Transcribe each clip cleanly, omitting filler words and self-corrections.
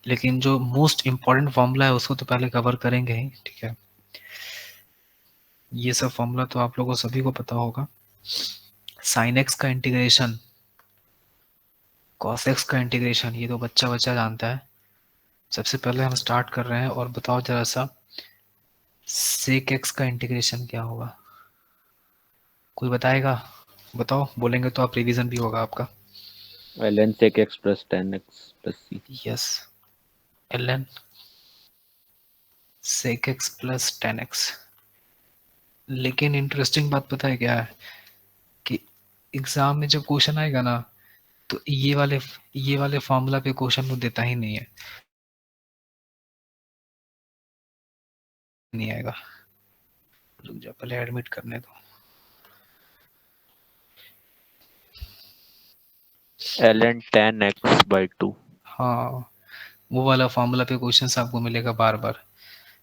लेकिन जो most important formula है उसको तो पहले कवर करेंगे ही, ठीक है। ये सब फॉर्मूला तो आप लोगों को सभी को पता होगा। साइन एक्स का इंटीग्रेशन, कॉस एक्स का इंटीग्रेशन, ये तो बच्चा बच्चा जानता है। सबसे पहले हम स्टार्ट कर रहे हैं, और बताओ जरा सा सेक एक्स का इंटीग्रेशन क्या होगा? कोई बताएगा? बताओ, बोलेंगे तो आप रिवीजन भी होगा आपका। ln sec x plus tan x plus c। Yes, ln sec x plus tan x. लेकिन इंटरेस्टिंग बात पता है क्या है, कि एग्जाम में जब क्वेश्चन आएगा ना, तो ये वाले फॉर्मूला पे क्वेश्चन वो देता ही नहीं है, नहीं आएगा। रुक जा, पहले एडमिट करने दो। ln tan x by 2। हाँ, वो वाला फॉर्मूला पे क्वेश्चन आपको मिलेगा बार बार,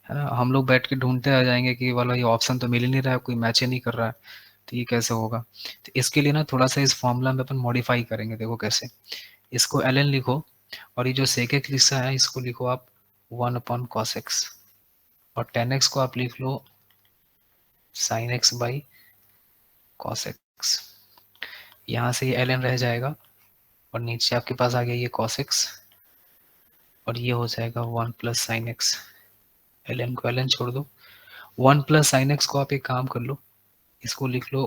है ना। हम लोग बैठ के ढूंढते रह जाएंगे कि वाला ये ऑप्शन तो मिल ही नहीं रहा है, कोई मैच ही नहीं कर रहा है, तो ये कैसे होगा। तो इसके लिए ना थोड़ा सा इस फॉर्मूला में अपन मॉडिफाई करेंगे। देखो कैसे, इसको ln लिखो, और ये जो sec x लिखा है इसको लिखो आप 1/cos x, और tan x को आप लिख लो sin x by cos x। यहाँ से ये ln रह जाएगा, और नीचे आपके पास आ गया ये cos x, और ये हो जाएगा 1 प्लस साइन एक्स। ln को ln छोड़ दो, 1 प्लस साइन एक्स को आप एक काम कर लो, इसको लिख लो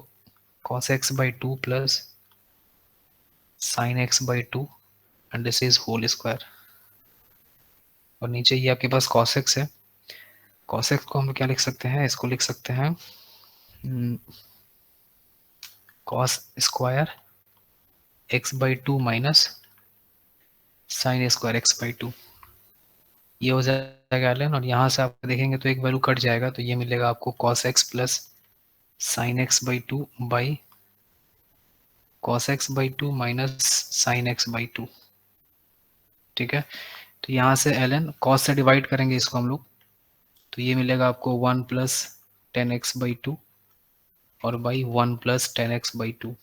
cos x by 2 plus sine x by 2, and this is whole square. और नीचे ये आपके पास cos x है, cos x को हम क्या लिख सकते हैं, इसको लिख सकते हैं cos square x by 2 minus sine square x by 2। ये हो जाएगा ln, और यहाँ से आप देखेंगे तो एक वैल्यू कट जाएगा, तो ये मिलेगा आपको cos x plus sine x by 2 by cos x by 2 minus sine x by 2, ठीक है। तो यहाँ से ln cos से डिवाइड करेंगे इसको हम लोग, तो ये मिलेगा आपको 1 प्लस टेन एक्स बाई 2 और by 1 plus tan x by 2,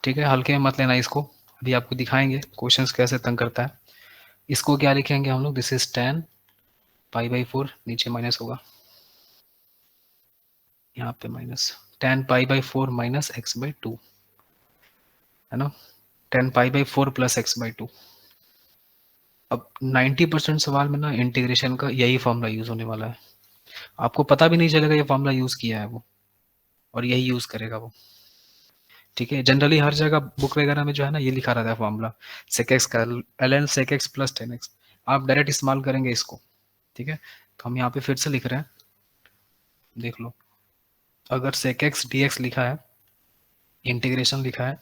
ठीक है। हल्के में मत लेना इसको, अभी आपको दिखाएंगे क्वेश्चंस कैसे तंग करता है। इसको क्या लिखेंगे हम लोग, this is tan pi by 4, नीचे माइनस होगा, यहाँ पे minus tan pi by 4 minus x by 2, है ना, tan pi by 4 plus x by 2। अब 90% सवाल में ना इंटीग्रेशन का यही फॉर्मूला यूज होने वाला है, आपको पता भी नहीं चलेगा ये फॉर्मूला यूज किया है वो, और यही यूज करेगा वो, ठीक है। जनरली हर जगह बुक वगैरह में जो है ना ये लिखा रहता है फॉर्मूला सेक एक्स का ln sec x plus tan x, आप डायरेक्ट इस्तेमाल करेंगे इसको, ठीक है। तो हम यहाँ पे फिर से लिख रहे हैं, देख लो, अगर सेक एक्स डी एक्स लिखा है, इंटीग्रेशन लिखा है,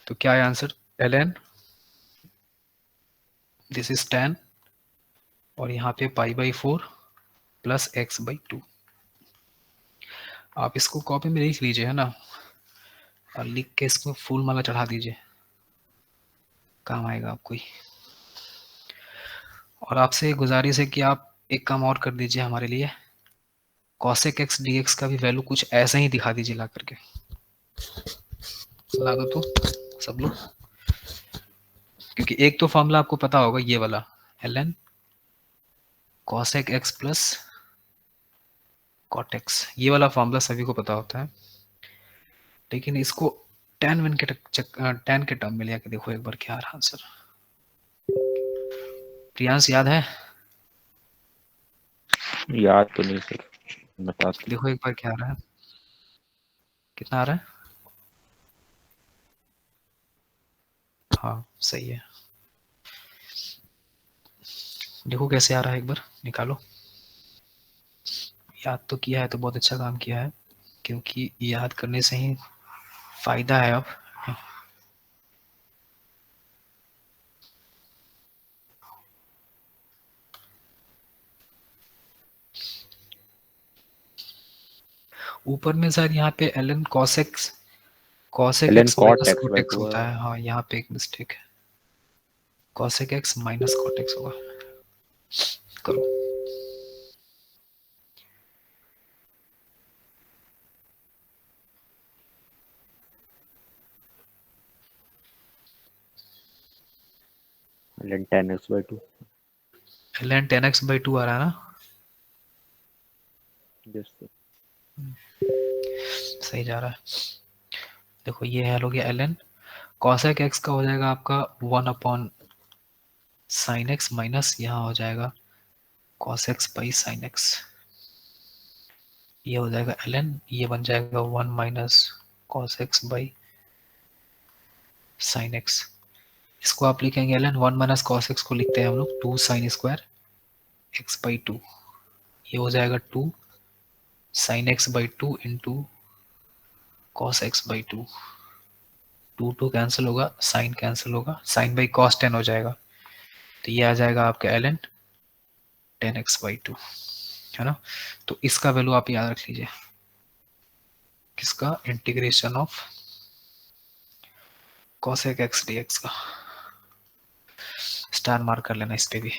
तो क्या है answer, ln this is tan, और यहाँ पे pi by 4 plus x by 2। आप इसको कॉपी में लिख लीजिए, है ना, और लिख के इसको फूल माला चढ़ा दीजिए, काम आएगा आपको ही। और आपसे गुजारिश है कि आप एक काम और कर दीजिए हमारे लिए, cosec x dx का भी वैल्यू कुछ ऐसा ही दिखा दीजिए ला करके, ला दो तो सब लोग, क्योंकि एक तो फॉर्मूला आपको पता होगा ये वाला ln cosec x plus cot x, ये वाला फॉर्मूला सभी को पता होता है, लेकिन इसको tan के टर्म में लिया के देखो एक बार क्या आ रहा आंसर। प्रियांश याद है? याद तो नहीं सर, बता दो। देखो एक बार क्या आ रहा है, कितना आ रहा है, हाँ सही है। देखो कैसे आ रहा है, एक बार निकालो। याद तो किया है तो बहुत अच्छा काम किया है, क्योंकि याद करने से ही फायदा है अब। ऊपर में सर यहाँ पे ln cosec ln x cot minus x cot by x 2 होता है, हाँ यहाँ पे एक मिस्टेक है, cosec x minus cot x होगा। करो, ln 10x/2। ln 10x/2 आ रहा है ना? Yes sir. सही जा रहा है। देखो ये है, हो गया ln cosec x का हो जाएगा आपका 1/sin x माइनस यहाँ हो जाएगा cos x by sin x। ये हो जाएगा ln, ये बन जाएगा 1 minus cos x by sin x। इसको आप लिखेंगे ln 1 माइनस cos x को लिखते हैं हम लोग 2 sin स्क्वायर x बाई 2। ये हो जाएगा 2 sin x by 2 into cos x by 2। 2 cancel होगा, साइन कैंसिल होगा, साइन बाई cos 10 हो जाएगा। तो ये आ जाएगा आपका ln 10x/2, है ना? तो इसका वैल्यू आप याद रख लीजिए, किसका? Integration of cosec x dx का। स्टार मार्क कर लेना इस पे भी।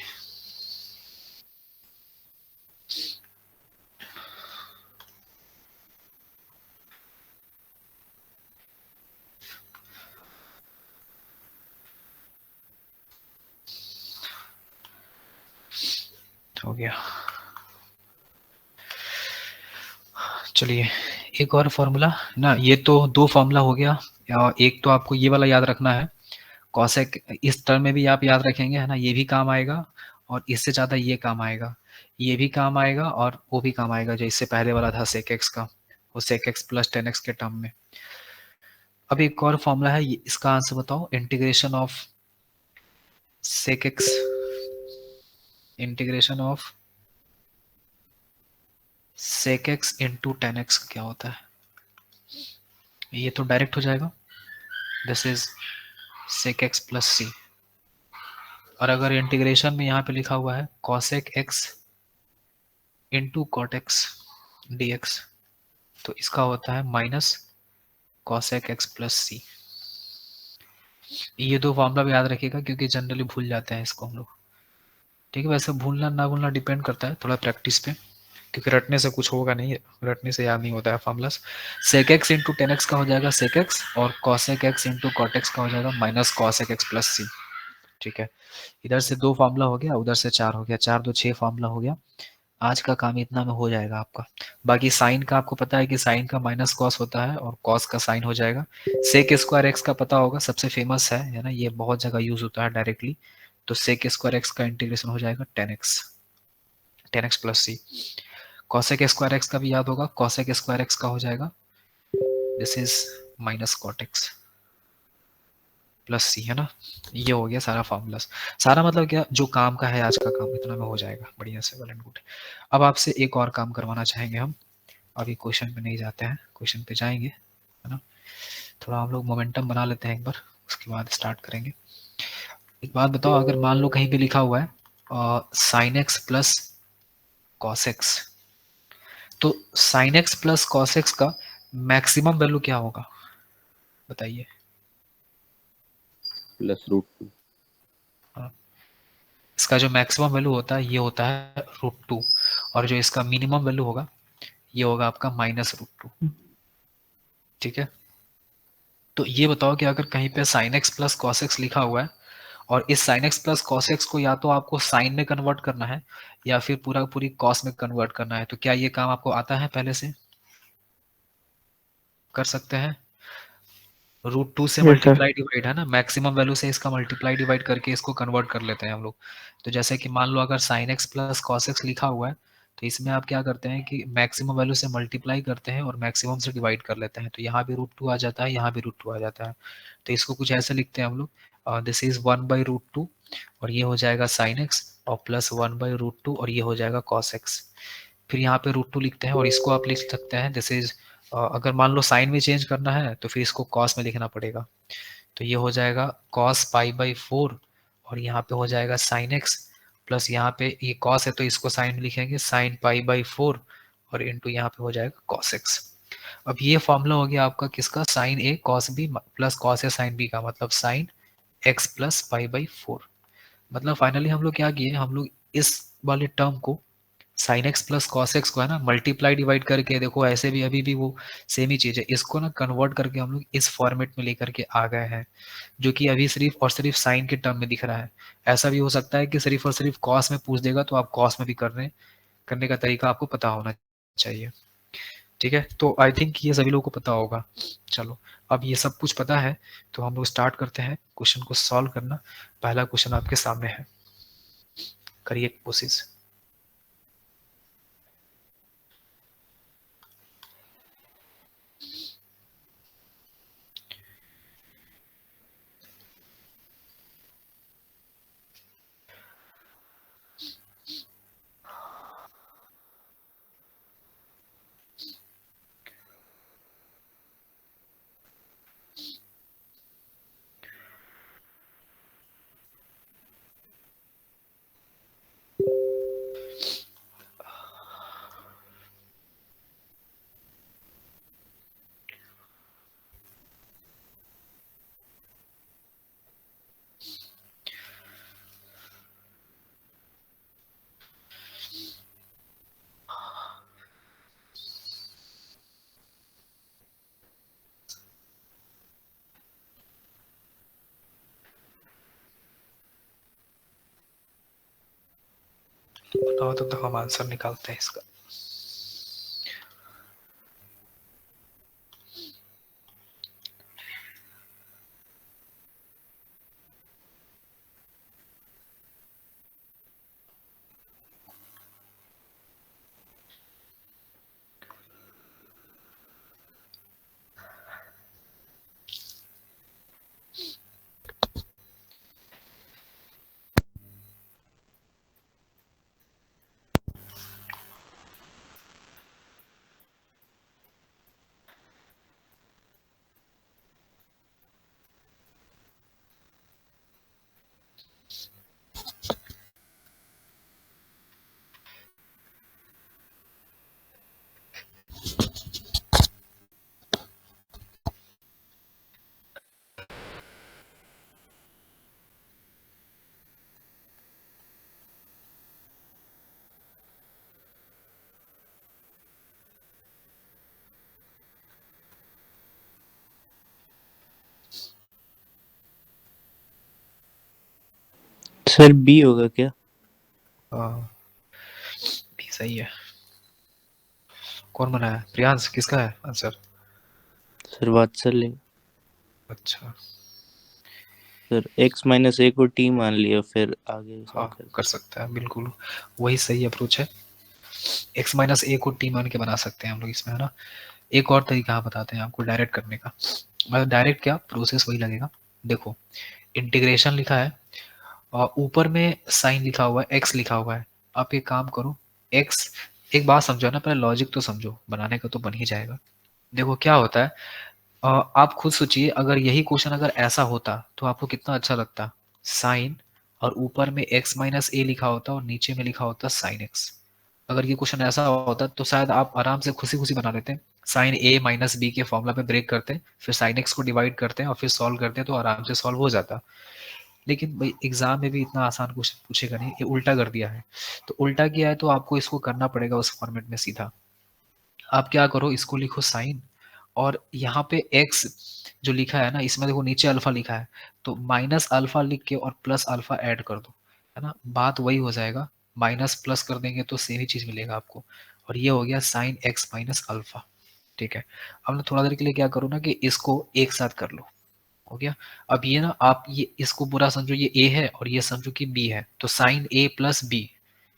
हो गया। चलिए एक और फॉर्मूला ना, ये तो 2 फॉर्मूला हो गया। एक तो आपको ये वाला याद रखना है, कॉसेक इस टर्म में भी आप याद रखेंगे, है ना? ये भी काम आएगा और इससे ज़्यादा ये काम आएगा, ये भी काम आएगा और वो भी काम आएगा, जो इससे पहले वाला था सेक एक्स का, वो सेक एक्स प्लस 10x के टर्म में। अब एक और फॉर्मूला है, इसका आंसर बताओ। Integration of sec x, integration of sec x into 10x क्या होता है? ये तो डायरेक्ट हो जाएगा, this is sec x plus C. और अगर इंटीग्रेशन में यहाँ पे लिखा हुआ है cosec x into cot x d x, तो इसका होता है minus cosec x plus C. ये 2 फॉर्मूला भी याद रखिएगा, क्योंकि जनरली भूल जाते हैं इसको हम लोग। ठीक है, वैसे भूलना ना भूलना डिपेंड करता है थोड़ा प्रैक्टिस पे, क्योंकि रटने से कुछ होगा नहीं, रटने से याद नहीं होता है फॉर्मूलास। सेक एक्स इंटू 10x का हो जाएगा सेक एक्स, और cosec x into cot x का हो जाएगा minus cosec x plus c. ठीक है, इधर से 2 फॉर्मूला हो गया, उधर से 4 हो गया, 4 2 6 फॉर्मूला हो गया। आज का काम इतना में हो जाएगा आपका। बाकी साइन का आपको पता है कि साइन का माइनस कॉस होता है और कॉस का साइन हो जाएगा। सेक स्क्वायर एक्स का पता होगा, सबसे फेमस है ना? ये बहुत जगह यूज होता है डायरेक्टली। तो सेक स्क्वायर एक्स का इंटीग्रेशन हो जाएगा 10x प्लस सी। कॉसेक स्क्वायर एक्स का भी याद होगा, कॉसेक स्क्वायर एक्स का हो जाएगा this is minus cot x plus C, है ना? ये हो गया सारा फॉर्मूला। सारा मतलब क्या, जो काम का है आज का काम इतना में हो जाएगा बढ़िया से, वेल एंड गुड। अब आपसे एक और काम करवाना चाहेंगे हम। अभी क्वेश्चन पे नहीं जाते हैं, क्वेश्चन पे जाएंगे, है ना? थोड़ा हम लोग मोमेंटम बना लेते हैं एक बार, उसके बाद स्टार्ट करेंगे। एक बात बताओ, अगर मान लो कहीं पे लिखा हुआ है sine x plus cos x, तो sine x plus cos x का मैक्सिमम वैल्यू क्या होगा बताइए? +√2। इसका जो मैक्सिमम वैल्यू होता है ये होता है √2, और जो इसका मिनिमम वैल्यू होगा ये होगा आपका -√2। ठीक है, तो ये बताओ कि अगर कहीं पे sin x plus cos x लिखा हुआ है, और इस sin x plus cos x को या तो आपको साइन में कन्वर्ट करना है या फिर पूरा पूरी कॉस में कन्वर्ट करना है, तो क्या ये काम आपको आता है? पहले से कर सकते हैं। √2 से यस सर। मल्टीप्लाई डिवाइड, है ना? मैक्सिमम वैल्यू से इसका मल्टीप्लाई डिवाइड करके इसको कन्वर्ट कर लेते हैं हम लोग। तो जैसे कि मान लो अगर sin x plus cos x लिखा हुआ है, तो इसमें आप क्या करते हैं कि मैक्सिमम वैल्यू से मल्टीप्लाई करते हैं और मैक्सिमम से डिवाइड कर लेते हैं। तो यहाँ भी √2 आ जाता है, यहाँ भी √2 आ जाता है। तो इसको कुछ ऐसे लिखते हैं हम लोग, दिस इज 1/√2, और ये हो जाएगा sin x, और प्लस 1/√2, और ये हो जाएगा cos x। फिर यहाँ पे √2 लिखते हैं, और इसको आप लिख सकते हैं दिस इज, अगर मान लो साइन में चेंज करना है तो फिर इसको कॉस में लिखना पड़ेगा। तो ये हो जाएगा cos π/4, और यहाँ पे हो जाएगा sin x, प्लस यहाँ पे ये cos है तो इसको साइन में लिखेंगे sin π/4, और इंटू यहाँ पे हो जाएगा cos x। अब ये फॉर्मूला हो गया आपका किसका? sin a cos b plus cos a sin b का, मतलब sin x प्लस π/4। मतलब फाइनली हम लोग क्या किए, हम लोग इस वाले टर्म को sign x plus cos x को है ना मल्टीप्लाई डिवाइड करके, देखो ऐसे भी अभी भी वो सेम ही चीज है, इसको ना कन्वर्ट करके हम लोग इस फॉर्मेट में लेकर के आ गए हैं, जो कि अभी सिर्फ और सिर्फ साइन के टर्म में दिख रहा है। ऐसा भी हो सकता है कि सिर्फ और सिर्फ कॉस में पूछ देगा, तो आप कॉस में भी करने का तरीका आपको पता होना चाहिए। ठीक है, तो आई थिंक ये सभी लोगों को पता होगा। चलो, अब ये सब कुछ पता है, तो हम लोग स्टार्ट करते हैं क्वेश्चन को सॉल्व करना। पहला क्वेश्चन आपके सामने है, करिए कोशिश। बताओ, तब तक हम आंसर निकालते हैं इसका। सर बी होगा क्या? भी सही है। कौन बनाया? प्रियांश, किसका है आंसर? सर वात्सल्य। अच्छा, सर x माइनस ए को टी मान लिया, फिर आगे हाँ सॉल्व कर सकता है, बिल्कुल वही सही अप्रोच है। x माइनस ए को टी मान के बना सकते हैं हम लोग इसमें, है ना। एक और तरीका हम बताते हैं आपको डायरेक्ट करने का, मतलब डायरेक्ट क्या, प्रोसेस वही लगेगा। देखो, इंटीग्रेशन लिखा है और ऊपर में साइन लिखा हुआ है, x लिखा हुआ है। आप एक काम करो, x, एक बात समझो ना, पहले लॉजिक तो समझो, बनाने का तो बन ही जाएगा। देखो क्या होता है, आप खुद सोचिए, अगर यही क्वेश्चन अगर ऐसा होता तो आपको कितना अच्छा लगता। साइन और ऊपर में x माइनस ए लिखा होता और नीचे में लिखा होता साइन x। अगर ये क्वेश्चन ऐसा होता तो शायद आप आराम से खुशी खुशी बना लेते, साइन ए माइनस बी के फॉर्मूला पे ब्रेक करते, फिर साइन एक्स को डिवाइड करते हैं और फिर सॉल्व करते हैं, तो आराम से सॉल्व हो जाता। लेकिन भाई एग्जाम में भी इतना आसान क्वेश्चन पूछेगा नहीं, ये उल्टा कर दिया है। तो उल्टा किया है तो आपको इसको करना पड़ेगा उस फॉर्मेट में सीधा। आप क्या करो, इसको लिखो साइन, और यहाँ पे x जो लिखा है ना, इसमें देखो नीचे अल्फा लिखा है, तो माइनस अल्फा लिख के और प्लस अल्फा ऐड कर दो, है ना, बात वही हो जाएगा। माइनस प्लस कर देंगे तो सेम ही चीज मिलेगा आपको, और ये हो गया साइन x माइनस अल्फा। ठीक है, अब ना थोड़ा देर के लिए क्या करो ना कि इसको एक साथ कर लो, हो गया। अब ये ना, आप ये इसको बुरा समझो, ये a है और ये समझो कि b है, तो साइन a प्लस बी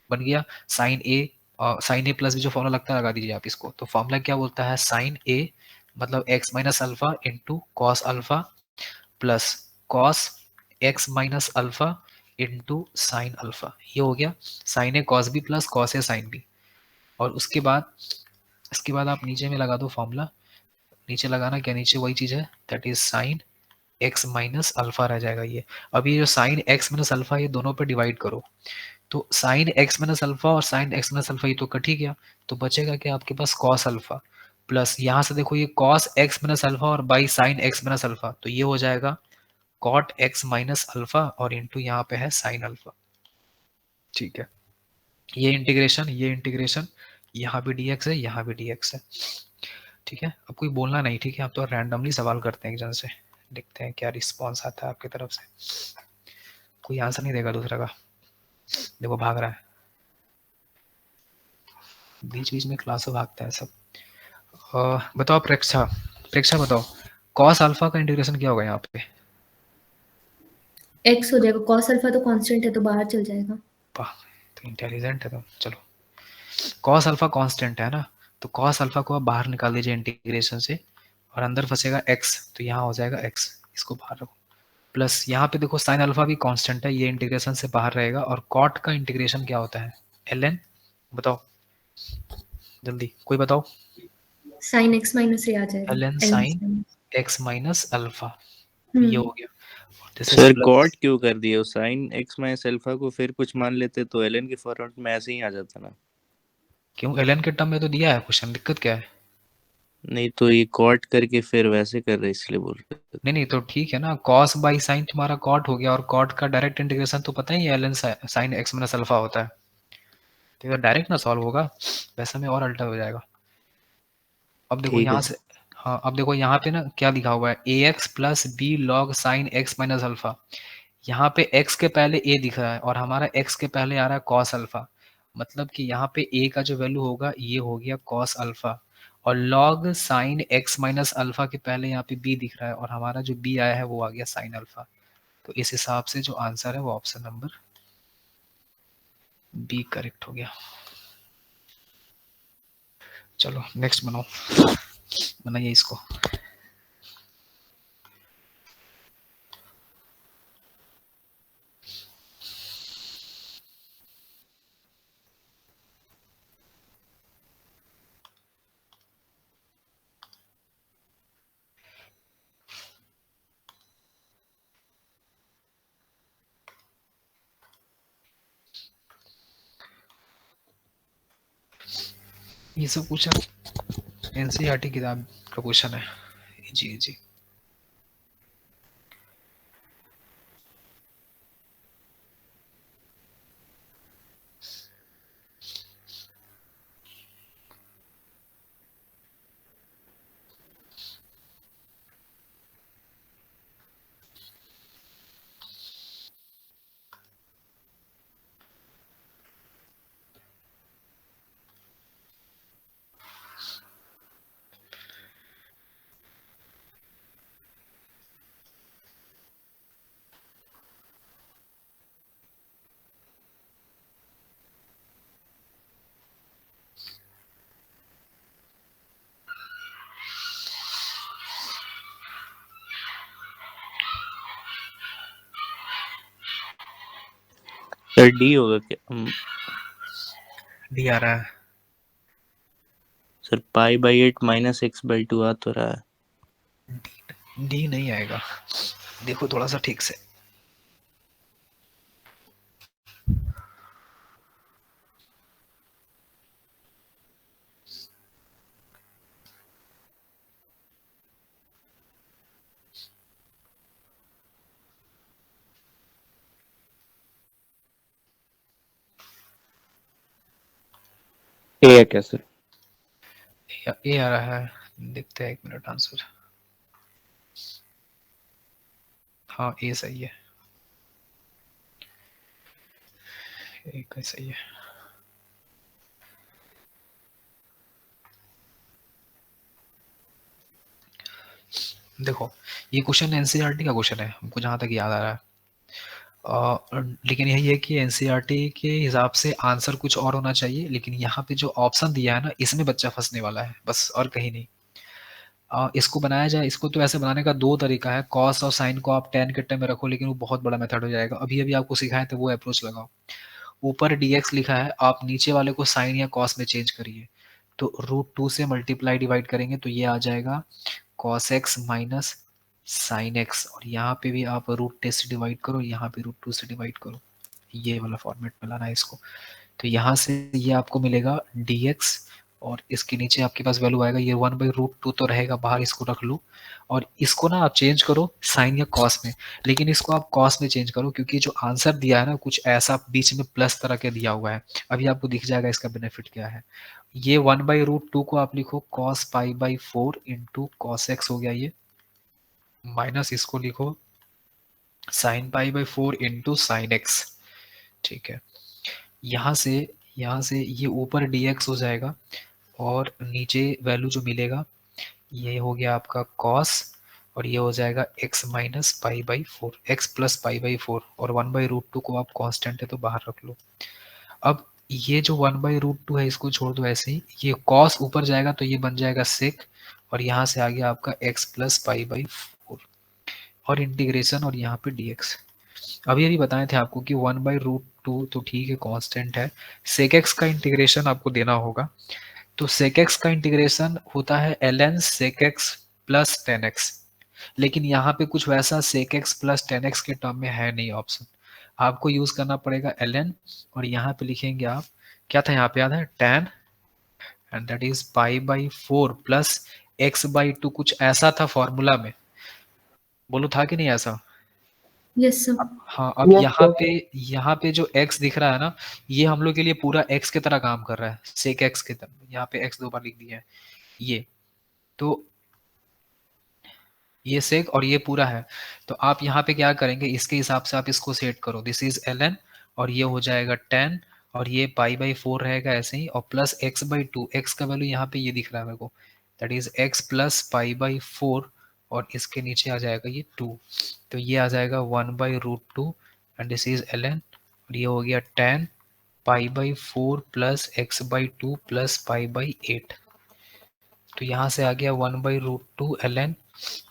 बन गया साइन ए। साइन ए प्लस बी जो फॉर्मूला लगता है लगा दीजिए आप इसको, तो फॉर्मूला क्या बोलता है, साइन ए मतलब x minus alpha into cos alpha plus cos x minus alpha into sine alpha. ये हो गया sign A cos B plus cos A sine B. और उसके बाद, इसके बाद आप नीचे में लगा दो फॉर्मूला, नीचे लगाना क्या, नीचे वही चीज है, that is sine x minus alpha रह जाएगा ये। अब ये जो साइन एक्स माइनस अल्फा, ये दोनों पे डिवाइड करो, तो साइन एक्स माइनस अल्फा और साइन एक्स माइनस अल्फा ये तो कट ही गया, तो बचेगा क्या आपके पास, कॉस अल्फा प्लस यहाँ से देखो ये कॉस एक्स माइनस अल्फा और by sine x minus alpha, तो ये हो जाएगा कॉट एक्स माइनस अल्फा और इंटू यहाँ पे है साइन अल्फा। ठीक है, ये इंटीग्रेशन, यहाँ भी dx है, यहाँ भी dx है, ठीक है। अब कोई बोलना नहीं, ठीक है। अब तो रैंडमली सवाल करते हैं एक जन से, देखते हैं क्या रिस्पॉन्स आता है आपकी तरफ से। कोई आंसर नहीं देगा दूसरा का, देखो भाग रहा है, बीच बीच में क्लास में भागता है सब। बताओ प्रेक्षा, प्रेक्षा बताओ कॉस अल्फा का इंटीग्रेशन क्या होगा यहाँ पे? एक्स हो जाएगा, कॉस अल्फा तो कांस्टेंट है तो बाहर चल जाएगा। वाह, तो इंटेलिजेंट है तुम। चलो, कॉस अल्फा कांस्टेंट है ना, तो कॉस अल्फा को आप बाहर निकाल दीजिए इंटीग्रेशन से, और अंदर फंसेगा x, तो यहाँ हो जाएगा x, इसको बाहर रखो। प्लस यहाँ पे देखो साइन अल्फा भी कांस्टेंट है, ये इंटीग्रेशन से बाहर रहेगा। और कॉट का इंटीग्रेशन क्या होता है? ln, बताओ जल्दी, कोई बताओ। साइन एक्स माइनस ए आ जाएगा, ln sine x minus alpha, ये हो गया। सर कॉट क्यों कर दिया? साइन एक्स माइनस अल्फा को फिर कुछ मान लेते तो एलएन के फॉर्मेट में ऐसे ही आ जाता ना। क्यों? ln के टर्म में तो दिया है क्वेश्चन, दिक्कत क्या है? नहीं तो ये कॉट करके फिर वैसे कर रहे इसलिए बोल रहे। नहीं तो ठीक है ना, कॉस बाई साइन तुम्हारा कॉट हो गया, और कॉट का डायरेक्ट इंटीग्रेशन तो पता ही है ln sine x minus alpha होता है, तो डायरेक्ट ना सॉल्व होगा, वैसे में और अल्टर हो जाएगा। अब देखो ठीक है यहाँ से, हाँ अब देखो यहाँ पे ना क्या लिखा हुआ है, ax plus b log sine x minus alpha. यहाँ पे x के पहले a दिख रहा है और हमारा x के पहले आ रहा है cos अल्फा, मतलब कि यहाँ पे a का जो वैल्यू होगा ये हो गया cos अल्फा, और log sine x minus alpha के पहले यहाँ पे b दिख रहा है और हमारा जो b आया है वो आ गया साइन अल्फा। तो इस हिसाब से जो आंसर है वो ऑप्शन नंबर बी करेक्ट हो गया। चलो नेक्स्ट बनाओ, बनाइए इसको। ये सब कुछ एनसीईआरटी किताब का क्वेश्चन है, जी जी। सर डी होगा क्या? डी आ रहा है sir pi by 8 minus x by 2 आ तो रहा है। डी नहीं आएगा, देखो थोड़ा सा ठीक से। ए है क्या सर? ए आ रहा है, देखते हैं, एक मिनट आंसर। हाँ ए सही है, ए का सही है। देखो ये क्वेश्चन एनसीईआरटी का क्वेश्चन है, हमको जहाँ तक याद आ रहा है। लेकिन यही है कि एनसीईआरटी के हिसाब से आंसर कुछ और होना चाहिए, लेकिन यहाँ पे जो ऑप्शन दिया है ना, इसमें बच्चा फंसने वाला है बस, और कहीं नहीं। इसको बनाया जाए, इसको तो ऐसे बनाने का दो तरीका है, कॉस और साइन को आप टेन के टर्म में रखो, लेकिन वो बहुत बड़ा मेथड हो जाएगा। अभी अभी आपको सिखाया था वो अप्रोच लगाओ, ऊपर dx लिखा है, आप नीचे वाले को साइन या कॉस में चेंज करिए, तो √2 से मल्टीप्लाई डिवाइड करेंगे तो ये आ जाएगा cos x minus sine x, और यहाँ पे भी आप √10 से डिवाइड करो, यहाँ पे √2 से डिवाइड करो, ये वाला फॉर्मेट में लाना है इसको। तो यहाँ से ये आपको मिलेगा dx और इसके नीचे आपके पास वैल्यू आएगा ये 1/√2 तो रहेगा बाहर, इसको रख लो और इसको ना आप चेंज करो साइन या कॉस में, लेकिन इसको आप कॉस में चेंज करो क्योंकि जो आंसर दिया है ना कुछ ऐसा बीच में प्लस तरह के दिया हुआ है। अभी आपको दिख जाएगा इसका बेनिफिट क्या है। ये 1/√2 को आप लिखो cos π/4 इंटू कॉस एक्स हो गया ये, माइनस इसको लिखो sin π/4 इंटू साइन एक्स। ठीक है, यहाँ से ये ऊपर dx हो जाएगा और नीचे वैल्यू जो मिलेगा ये हो गया आपका cos और ये हो जाएगा x माइनस π/4, x प्लस π/4 और 1/√2 को आप कांस्टेंट है तो बाहर रख लो। अब ये जो 1/√2 है इसको छोड़ दो ऐसे ही, ये cos ऊपर जाएगा तो ये बन जाएगा sec और यहाँ से आ गया आपका x प्लस π/4 और इंटीग्रेशन और यहाँ पे dx। अभी बताए थे आपको कि 1/√2 तो ठीक है कांस्टेंट है, sec x का इंटीग्रेशन आपको देना होगा। तो sec x का इंटीग्रेशन होता है ln sec x plus 10x, लेकिन यहाँ पे कुछ वैसा sec x प्लस 10x के टर्म में है नहीं ऑप्शन, आपको यूज करना पड़ेगा ln और यहाँ पे लिखेंगे आप क्या था यहाँ पे याद है tan and that is π/4 plus x/2 कुछ ऐसा था फॉर्मूला में, बोलो था कि नहीं ऐसा? Yes sir. हाँ, अब यहाँ पे जो x दिख रहा है ना ये हम लोग के लिए पूरा x की तरह काम कर रहा है, sec x की तरह, यहाँ पे x 2 बार लिख दिया है ये, तो ये sec और ये पूरा है। तो आप यहाँ पे क्या करेंगे इसके हिसाब से आप इसको सेट करो, दिस इज ln और ये हो जाएगा tan और ये π/4 रहेगा ऐसे ही और प्लस x/2, x का वैल्यू यहाँ पे ये दिख रहा है मेरे को, दैट इज x प्लस π/4 और इसके नीचे आ जाएगा ये 2, तो ये आ जाएगा 1/√2 एंड दिस इज ln और ये हो गया tan π/4 प्लस x/2 प्लस π/8, तो यहाँ से आ गया 1/√2 ln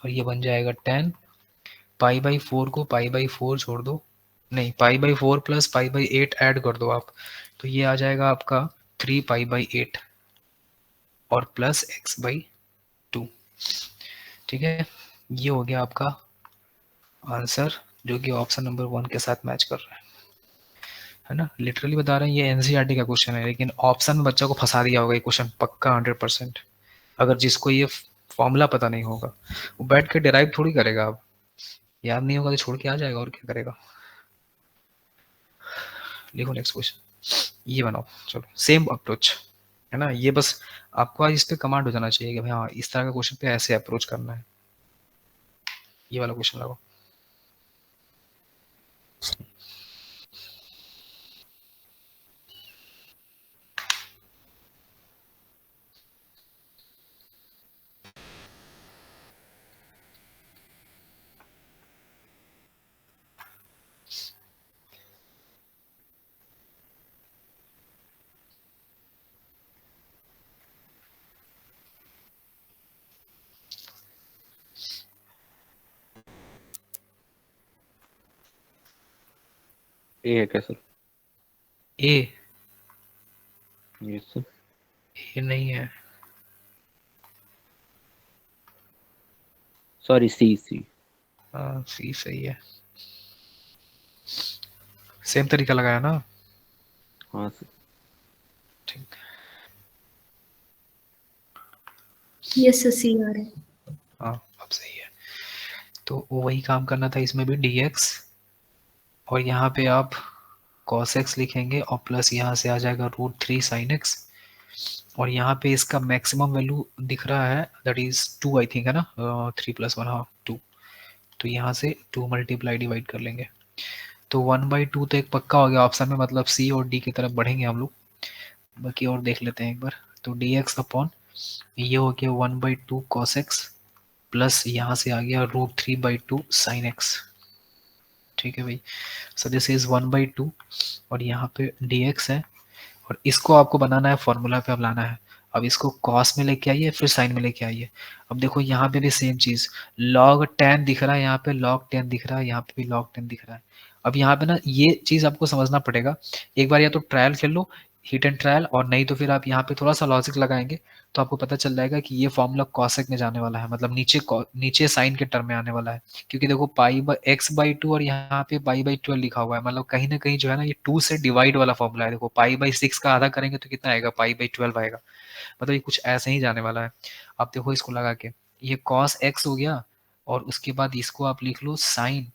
और ये बन जाएगा tan π/4 को π/4 छोड़ दो, नहीं π/4 प्लस π/8 ऐड कर दो आप, तो ये आ जाएगा आपका 3π/8 और प्लस x/2। ठीक है, ये हो गया आपका आंसर जो कि ऑप्शन नंबर 1 के साथ मैच कर रहा है ना। लिटरली बता रहे हैं ये एनसीईआरटी का क्वेश्चन है, लेकिन ऑप्शन में बच्चा को फंसा दिया होगा ये क्वेश्चन पक्का 100%। अगर जिसको ये फॉर्मूला पता नहीं होगा वो बैठ के डिराइव थोड़ी करेगा, अब याद नहीं होगा तो छोड़ के आ जाएगा और क्या करेगा। लिखो नेक्स्ट क्वेश्चन, ये बनाओ, चलो सेम अप्रोच है ना, ये बस आपको आज इस पे कमांड हो जाना चाहिए कि भाई हाँ इस तरह का क्वेश्चन पे ऐसे अप्रोच करना है। ये वाला क्वेश्चन लगाओ। ए है क्या सर? ए यस सर। ए नहीं है, सॉरी सी सी। हाँ सी सही है, सेम तरीका लगाया ना। हाँ सर। ठीक, यस सर सी आ रहा है। हाँ अब सही है। तो वही काम करना था इसमें भी, dx और यहाँ पे आप cos x लिखेंगे और प्लस यहाँ से आ जाएगा √3 sin x और यहाँ पे इसका मैक्सिमम वैल्यू दिख रहा है दैट इज 2 आई थिंक है ना, 3 + 1 हाँ 2, तो यहाँ से 2 मल्टीप्लाई डिवाइड कर लेंगे तो 1/2 तो एक पक्का हो गया ऑप्शन में, मतलब सी और डी की तरफ बढ़ेंगे हम लोग। बाकी और देख लेते हैं एक बार, तो dx अपॉन ये हो गया 1/2 cos x प्लस यहाँ से आ गया √3/2 sin x। ठीक है भाई, सो दिस इज 1/2 और यहाँ पे dx है और इसको आपको बनाना है फॉर्मूला पे अब लाना है। अब इसको cos में लेके आइए फिर sin में लेके आइए। अब देखो यहाँ पे भी सेम चीज, log tan दिख रहा है, यहाँ पे log tan दिख रहा है, यहाँ पे भी log tan दिख रहा है। अब यहाँ पे ना ये चीज आपको समझना पड़ेगा, एक बार या तो ट्रायल खेल लो हिट एंड ट्रायल, और नहीं तो फिर आप यहाँ पे थोड़ा सा लॉजिक लगाएंगे तो आपको पता चल जाएगा कि ये फॉर्मूला कॉसेक में जाने वाला है, मतलब नीचे साइन के टर्म में आने वाला है, क्योंकि देखो x/2 और यहाँ पे π/12 लिखा हुआ है, मतलब कहीं ना कहीं जो है ना ये 2 से डिवाइड वाला फॉर्मूला है। देखो π/6 का आधा करेंगे तो कितना आएगा, π/12 आएगा, मतलब ये कुछ ऐसे ही जाने वाला है। अब देखो इसको लगा के, ये cos x हो गया, और उसके बाद इसको आप लिख लो साइन,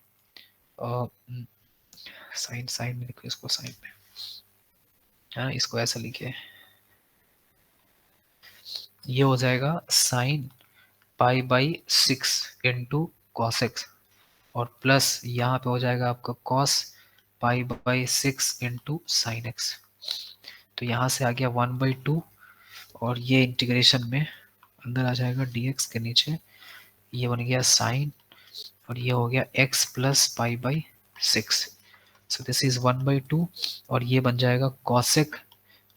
साइन में लिखो इसको, साइन में, हाँ इसको ऐसा लिखिए, ये हो जाएगा साइन π/6 इंटू कॉस एक्स, और प्लस यहाँ पे हो जाएगा आपका कॉस π/6 इंटू साइन एक्स। तो यहाँ से आ गया 1/2, और ये इंटीग्रेशन में अंदर आ जाएगा dx के नीचे, ये बन गया साइन, और ये हो गया x plus π/6। So this is 1/2, और ये बन जाएगा कॉसेक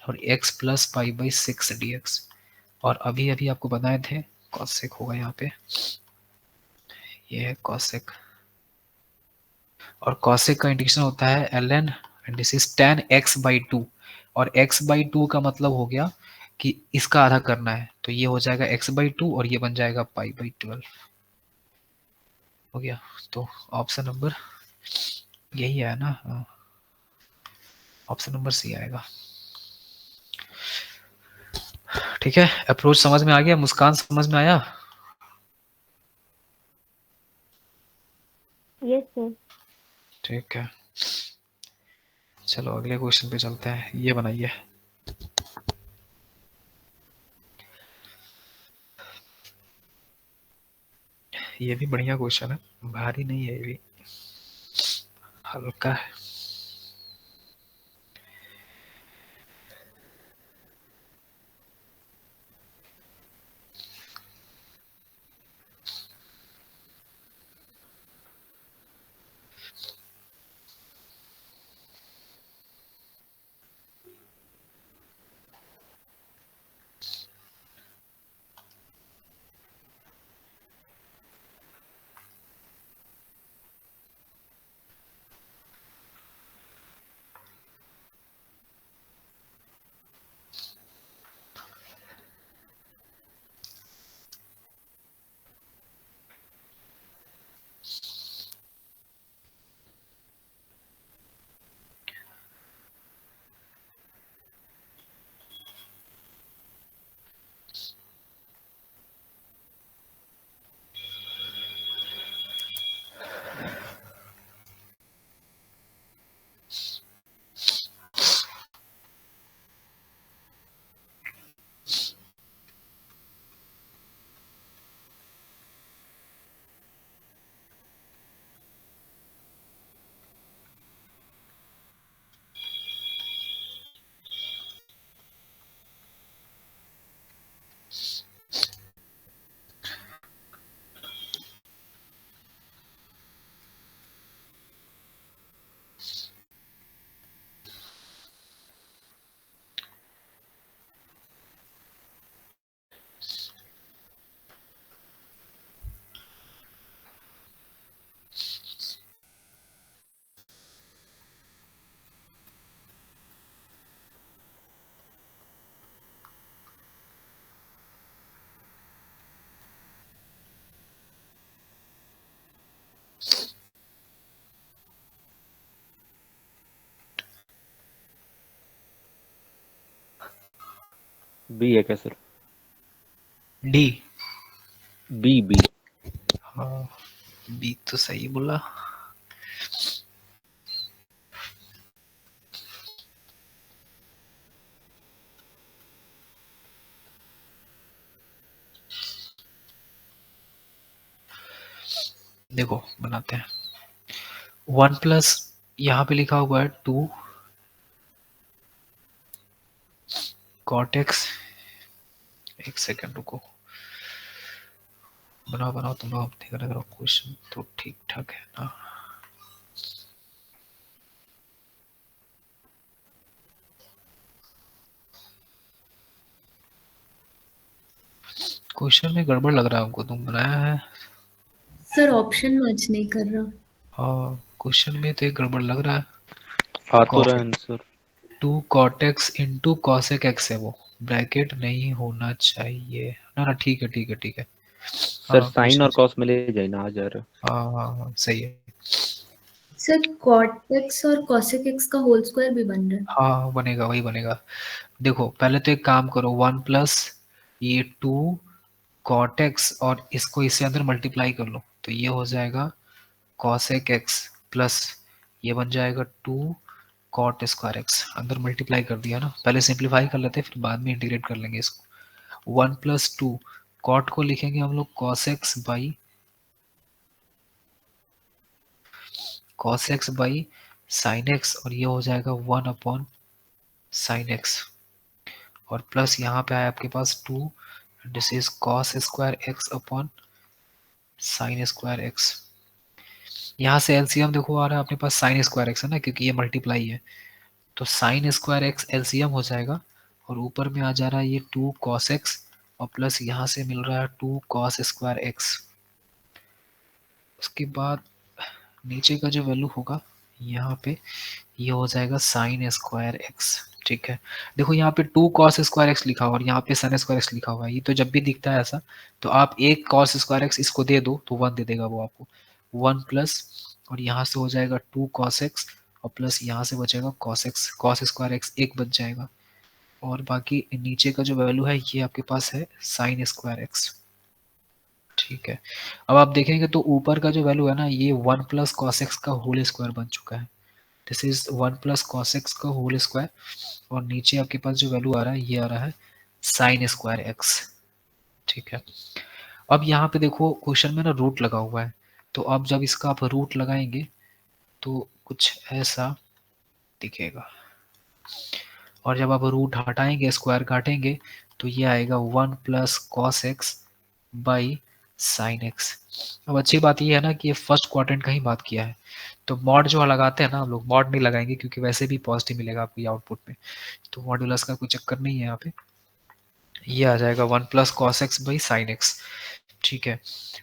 और x प्लस π/6 dx। और अभी अभी आपको बताए थे कॉसेक होगा यहाँ पे, ये है कॉसेक, और कॉसेक का इंटीग्रेशन होता है ln, and this is tan x/2, और x/2 का मतलब हो गया कि इसका आधा करना है, तो ये हो जाएगा x/2 और ये बन जाएगा π/12 हो गया। तो ऑप्शन नंबर यही है ना, ऑप्शन नंबर सी आएगा। ठीक है, अप्रोच समझ में आ गया, मुस्कान समझ में आया? Yes sir. ठीक है, चलो अगले क्वेश्चन पे चलते हैं। ये बनाइए, ये भी बढ़िया क्वेश्चन है, भारी नहीं है, ये भी हल्का है। बी है क्या सर? D, B B. हाँ बी तो सही बोला। देखो बनाते हैं, 1 प्लस यहाँ पे लिखा हुआ है 2 cot x, एक सेकंड रुको, बनाओ बनाओ तुम लोग अपने घर, अगर क्वेश्चन तो ठीक ठाक है ना। क्वेश्चन में गड़बड़ लग रहा है हमको, तुम बनाया है? सर ऑप्शन मैच नहीं कर रहा। हाँ क्वेश्चन में तो एक गड़बड़ लग रहा है। आ तो रहा है answer. 2 cot x into cosec x है, वो ब्रैकेट नहीं होना चाहिए ना। ना ठीक है ठीक है ठीक है। सर हाँ साइन क्वेश्चन, और कॉस में ले जाए ना, आ जा रहा। हाँ सही है। सर cot x और cosec x का होल स्क्वायर भी बन रहा है। हाँ बनेगा, वही बनेगा। देखो पहले तो एक काम करो, 1 प्लस ये 2 cot x और इसको इससे अंदर मल्टीप्लाई कर लो, तो ये हो जाएगा cosec x प्लस ये बन जाएगा 2 cot स्क्वायर x, अंदर मल्टीप्लाई कर दिया ना। पहले सिंप्लीफाई कर लेते हैं, फिर बाद में इंटीग्रेट कर लेंगे इसको। 1 प्लस 2 cot को लिखेंगे हम लोग cos x by sin x, और ये हो जाएगा 1 अपॉन sin x, और प्लस यहाँ पे आया आपके पास 2, this is cos square x upon sin square x। यहाँ से एलसीएम देखो आ रहा है अपने पास sin स्क्वायर x है ना, क्योंकि ये मल्टीप्लाई है, तो sin स्क्वायर x एलसीएम हो जाएगा, और ऊपर में आ जा रहा है ये 2 cos x, और प्लस यहाँ से मिल रहा है 2 cos स्क्वायर x। उसके बाद नीचे का जो वैल्यू होगा यहाँ पे, ये हो जाएगा sin स्क्वायर x। ठीक है, देखो यहाँ पे 2 cos स्क्वायर x लिखा हुआ और यहाँ पे sin स्क्वायर x लिखा हुआ है। ये तो जब भी दिखता है ऐसा, तो आप एक cos स्क्वायर x इसको दे दो तो 1 दे देगा वो आपको, 1 प्लस, और यहाँ से हो जाएगा 2 cos x, और प्लस यहाँ से बचेगा cos x, cos square x 1 बच जाएगा, और बाकी नीचे का जो वैल्यू है ये आपके पास है sin स्क्वायर x। ठीक है, अब आप देखेंगे तो ऊपर का जो वैल्यू है ना, ये 1 प्लस cos x का होल स्क्वायर बन चुका है। This is 1 plus cos x का होल स्क्वायर, और नीचे आपके पास जो वैल्यू आ रहा है ये आ रहा है sin स्क्वायर x। ठीक है, अब यहाँ पे देखो क्वेश्चन में ना रूट लगा हुआ है, तो अब जब इसका आप रूट लगाएंगे तो कुछ ऐसा दिखेगा, और जब आप रूट हटाएंगे, स्क्वायर काटेंगे, तो ये आएगा 1 plus cos x by sine x. अब अच्छी बात ये है ना कि ये फर्स्ट क्वाड्रेंट का ही बात किया है, तो मॉड जो लगाते हैं ना हम लोग, मॉड नहीं लगाएंगे क्योंकि वैसे भी पॉजिटिव मिलेगा आपको ये आउटपुट में, तो मॉड्यूलस का कोई चक्कर नहीं है यहाँ पे। ये आ जाएगा 1 plus cos x by sine x. ठीक है,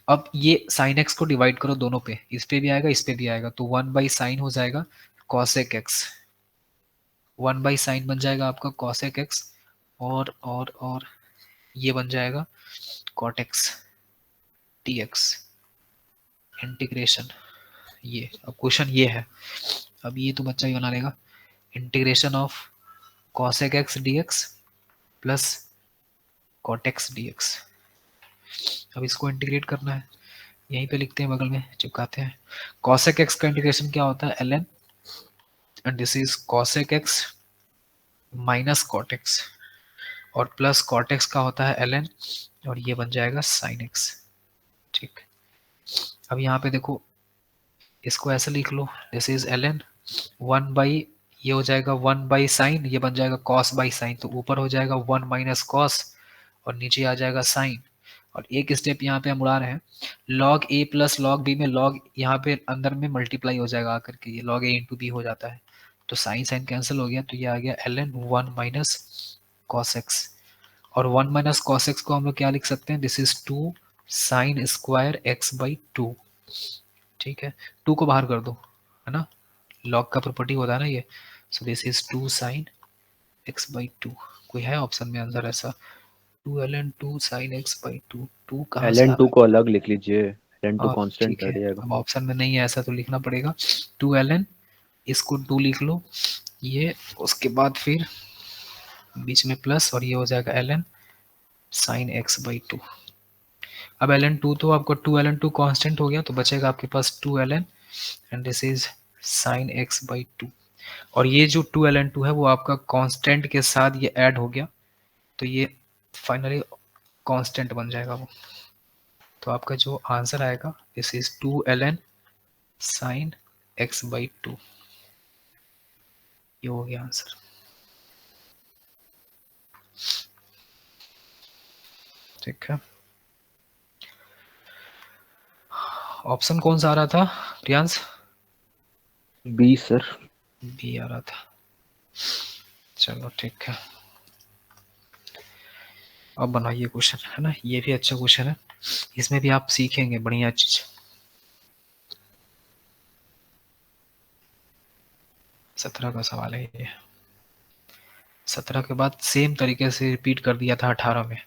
अब ये साइन एक्स को डिवाइड करो दोनों पे, इस पे भी आएगा इस पे भी आएगा, तो 1 बाई साइन हो जाएगा कॉसेक एक्स, 1 बाई साइन बन जाएगा आपका कॉसेक एक्स, और ये बन जाएगा cot x t x integration. ये अब क्वेश्चन ये है, अब ये तो बच्चा ही बना लेगा, integration of cosec x d x plus cot x d x. अब इसको इंटीग्रेट करना है, यहीं पे लिखते हैं बगल में चिपकाते हैं। कॉसेक एक्स का इंटीग्रेशन क्या होता है, L N, and this is cosec x minus cot x, और प्लस कॉट एक्स का होता है एल एन, और ये बन जाएगा साइन एक्स। ठीक, अब यहाँ पे देखो इसको ऐसे लिख लो, this is L N 1 by, ये हो जाएगा 1 बाई साइन, ये बन जाएगा कॉस बाई साइन, तो ऊपर हो जाएगा 1 माइनस कॉस, और नीचे आ जाएगा साइन, और एक स्टेप यहाँ पे हम उड़ा रहे हैं, लॉग ए प्लस लॉग बी में लॉग यहाँ पे अंदर में मल्टीप्लाई हो जाएगा आकर के, ये लॉग ए इंटू बी हो जाता है, तो साइन साइन कैंसिल हो गया, तो ये आ गया L N 1 minus cos x, और 1 माइनस कॉस एक्स को हम लोग क्या लिख सकते हैं, this is 2 sine square x by 2। ठीक है, 2 को बाहर कर दो, है ना, लॉग का प्रॉपर्टी होता है ना ये, सो this is 2 sign x by 2। कोई है ऑप्शन में आंसर ऐसा, 2 ln 2 sin x बाई 2, 2 कहाँ से आ ln2 रहा को अलग लिख लीजिए, ln2 है, कांस्टेंट ठीक है, रह जाएगा। अब ऑप्शन में नहीं है ऐसा तो लिखना पड़ेगा 2 ln, इसको 2 लिख लो ये, उसके बाद फिर बीच में प्लस, और ये हो जाएगा ln sin x बाई 2। अब ln2 तो आपको 2 ln2 कांस्टेंट हो गया, तो बचेगा आपके पास 2 ln, and this is sin x by 2, और ये जो 2 ln2 है वो आपका कांस्टेंट के साथ ये ऐड हो गया, तो ये फाइनली कांस्टेंट बन जाएगा वो, तो आपका जो आंसर आएगा this is 2 ln sin x by 2, ये हो गया आंसर। ठीक है, ऑप्शन कौन सा आ रहा था प्रियांश, बी सर। बी आ रहा था, चलो ठीक है, अब बनाइए क्वेश्चन, है ना, ये भी अच्छा क्वेश्चन है, इसमें भी आप सीखेंगे बढ़िया चीज। 17 का सवाल है ये। 17 के बाद सेम तरीके से रिपीट कर दिया था 18 में।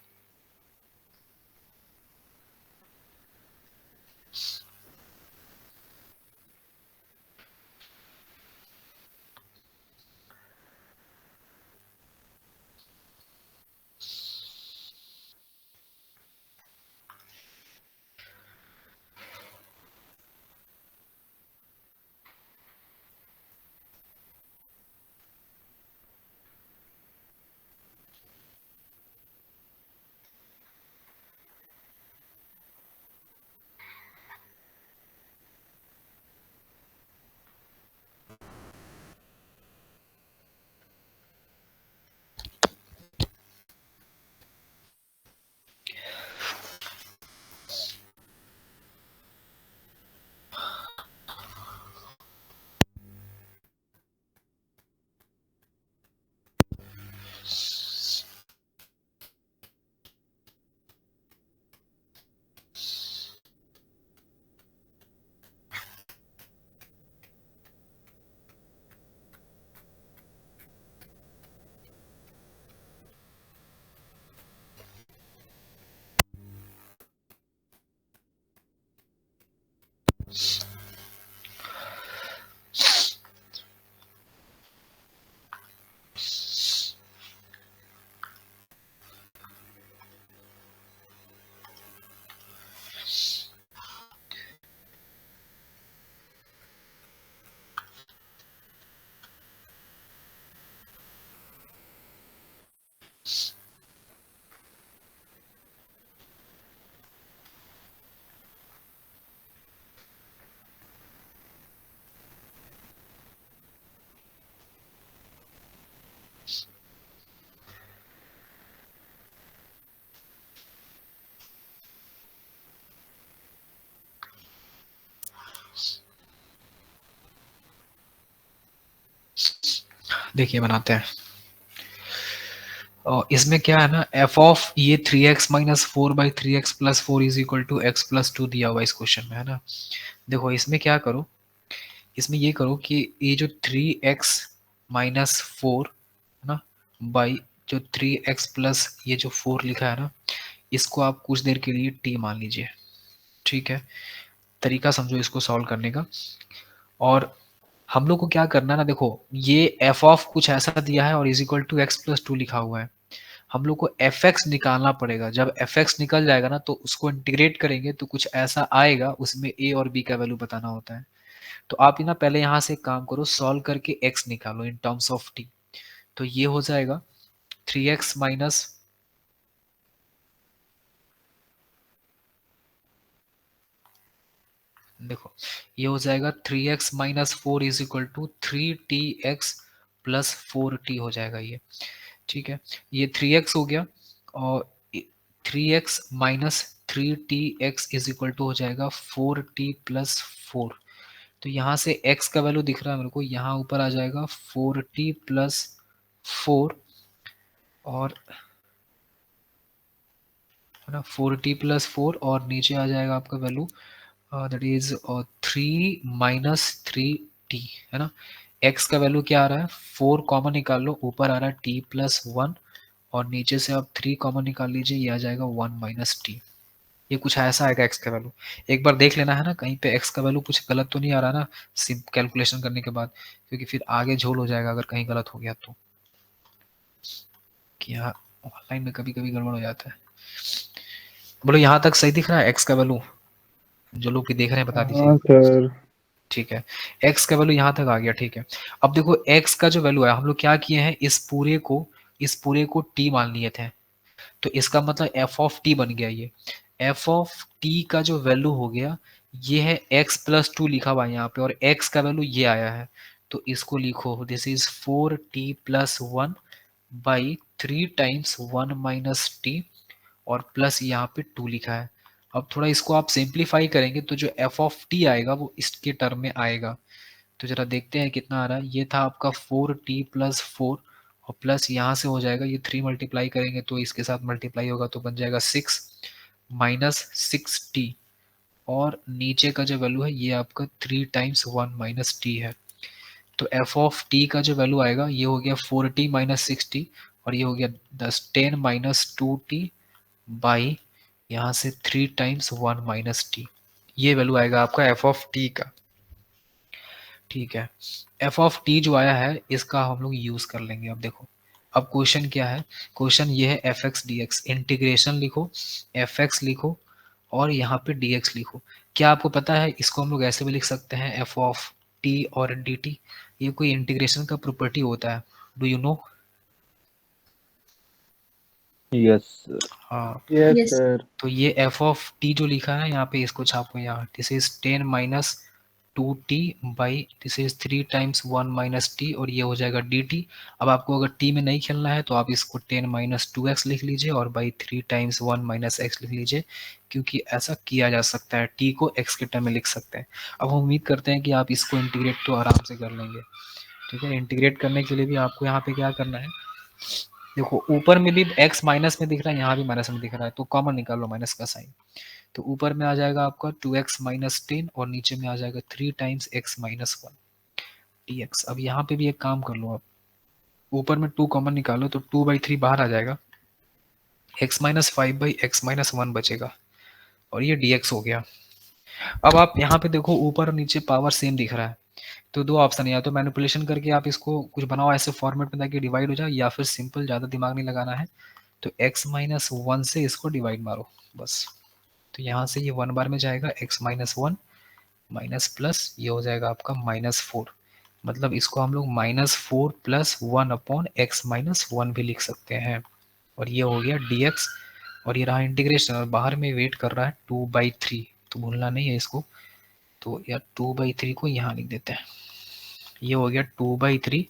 देखिए बनाते हैं। और इसमें क्या है ना, एफ ऑफ ये 3x minus 4/3x plus 4 is equal to x plus 2 दिया हुआ इस क्वेश्चन में, है ना। देखो इसमें क्या करो, इसमें ये करो कि ये जो 3x माइनस 4 है ना बाई जो 3x प्लस ये जो 4 लिखा है ना, इसको आप कुछ देर के लिए t मान लीजिए, ठीक है। तरीका समझो इसको सॉल्व करने का। और हम लोग को क्या करना है ना, देखो ये एफ ऑफ कुछ ऐसा दिया है और is equal to x plus 2 लिखा हुआ है। हम लोग को एफ एक्स निकालना पड़ेगा। जब एफ एक्स निकल जाएगा ना तो उसको इंटीग्रेट करेंगे तो कुछ ऐसा आएगा, उसमें ए और बी का वैल्यू बताना होता है। तो आप ना पहले यहाँ से एक काम करो, सॉल्व करके एक्स निकालो इन टर्म्स ऑफ टी। तो ये हो जाएगा 3x माइनस, देखो ये हो जाएगा 3x minus 4 is equal to 3tx plus 4t हो जाएगा ये, ठीक है। ये 3x हो गया और 3x minus 3tx is equal to हो जाएगा 4t प्लस 4। तो यहाँ से x का वैल्यू दिख रहा है मेरे को, यहाँ ऊपर आ जाएगा 4t प्लस 4 और है ना 4t प्लस 4 और नीचे आ जाएगा आपका value that is 3 minus 3t, है ना। x का वैल्यू क्या आ रहा है, 4 कॉमन निकाल लो, ऊपर आ रहा है t प्लस 1 और नीचे से आप 3 कॉमन निकाल लीजिए, ये आ जाएगा 1 माइनस टी। ये कुछ ऐसा आएगा x का वैल्यू। एक बार देख लेना है ना कहीं पे x का वैल्यू कुछ गलत तो नहीं आ रहा ना सिम कैलकुलेशन करने के बाद, क्योंकि फिर आगे झोल हो जाएगा अगर कहीं गलत हो गया तो। क्या ऑनलाइन में कभी कभी गड़बड़ हो जाता है। बोलो यहाँ तक सही दिख रहा है x का वैल्यू, जो लोग भी देख रहे हैं बता दीजिए। हाँ सर। ठीक है, x का वैल्यू यहाँ तक आ गया, ठीक है। अब देखो x का जो वैल्यू है हम लोग क्या किए हैं, इस पूरे को t मान लिए थे, तो इसका मतलब एफ ऑफ टी बन गया। ये एफ ऑफ टी का जो वैल्यू हो गया ये है x प्लस 2 लिखा हुआ है यहाँ पे, और x का वैल्यू ये आया है, तो इसको लिखो this is 4t plus 1 by 3 times 1 minus T और प्लस यहाँ पे 2 लिखा है। अब थोड़ा इसको आप सिंप्लीफाई करेंगे तो जो एफ ऑफ टी आएगा वो इसके टर्म में आएगा। तो जरा देखते हैं कितना आ रहा है। ये था आपका 4t प्लस 4 और प्लस यहाँ से हो जाएगा ये 3 मल्टीप्लाई करेंगे तो इसके साथ मल्टीप्लाई होगा तो बन जाएगा 6 माइनस 6t और नीचे का जो वैल्यू है ये आपका 3 टाइम्स 1 माइनस टी है। तो एफ ऑफ टी का जो वैल्यू आएगा ये हो गया 4t माइनस 6t और ये हो गया 10 माइनस 2t बाई यहाँ से 3 टाइम्स 1 माइनस टी। ये वैल्यू आएगा आपका एफ ऑफ टी का। ठीक है, एफ ऑफ टी जो आया है इसका हम लोग यूज कर लेंगे। अब देखो, अब क्वेश्चन क्या है, क्वेश्चन ये है F x d x, integration लिखो, एफ एक्स लिखो और यहाँ पे डी एक्स लिखो। क्या आपको पता है इसको हम लोग ऐसे भी लिख सकते हैं एफ ऑफ टी और डी टी, ये कोई इंटीग्रेशन का प्रॉपर्टी होता है, डू यू नो? यस हाँ, यस Yes. सर। तो ये एफ ऑफ टी जो लिखा है यहाँ पे इसको छापो यहाँ, this is 10 minus 2t by this is 3 times 1 minus T और ये हो जाएगा dt। अब आपको अगर t में नहीं खेलना है तो आप इसको 10 माइनस 2x लिख लीजिए और बाई 3 टाइम्स 1 माइनस x लिख लीजिए, क्योंकि ऐसा किया जा सकता है, t को x के टर्म में लिख सकते हैं। अब हम उम्मीद करते हैं कि आप इसको इंटीग्रेट तो आराम से कर लेंगे। ठीक है, इंटीग्रेट करने के लिए भी आपको यहाँ पे क्या करना है, देखो ऊपर में भी x माइनस में दिख रहा है, यहाँ भी माइनस में दिख रहा है, तो कॉमन निकाल लो माइनस का साइन। तो ऊपर में आ जाएगा आपका 2x माइनस 10 और नीचे में आ जाएगा 3 टाइम्स x माइनस 1 dx। अब यहाँ पे भी एक काम कर लो, आप ऊपर में 2 कॉमन निकालो तो 2/3 बाहर आ जाएगा, x माइनस 5/x-1 बचेगा और ये dx हो गया। अब आप यहाँ पे देखो ऊपर और नीचे पावर सेम दिख रहा है, तो दो ऑप्शन है, या तो मैनिपुलेशन करके आप इसको कुछ बनाओ ऐसे फॉर्मेट में ताकि डिवाइड हो जाए, या फिर सिंपल, ज़्यादा दिमाग नहीं लगाना है, तो x-1 से इसको डिवाइड मारो बस। तो यहाँ से ये 1 बार में जाएगा x-1 माइनस प्लस ये हो जाएगा आपका -4, मतलब इसको हम लोग -4 प्लस 1 अपॉन x-1 भी लिख सकते हैं और ये हो गया dx और ये रहा इंटीग्रेशन और बाहर में वेट कर रहा है 2/3, तो भूलना नहीं है इसको, तो यार 2/3 को यहाँ लिख देते हैं, ये हो गया 2/3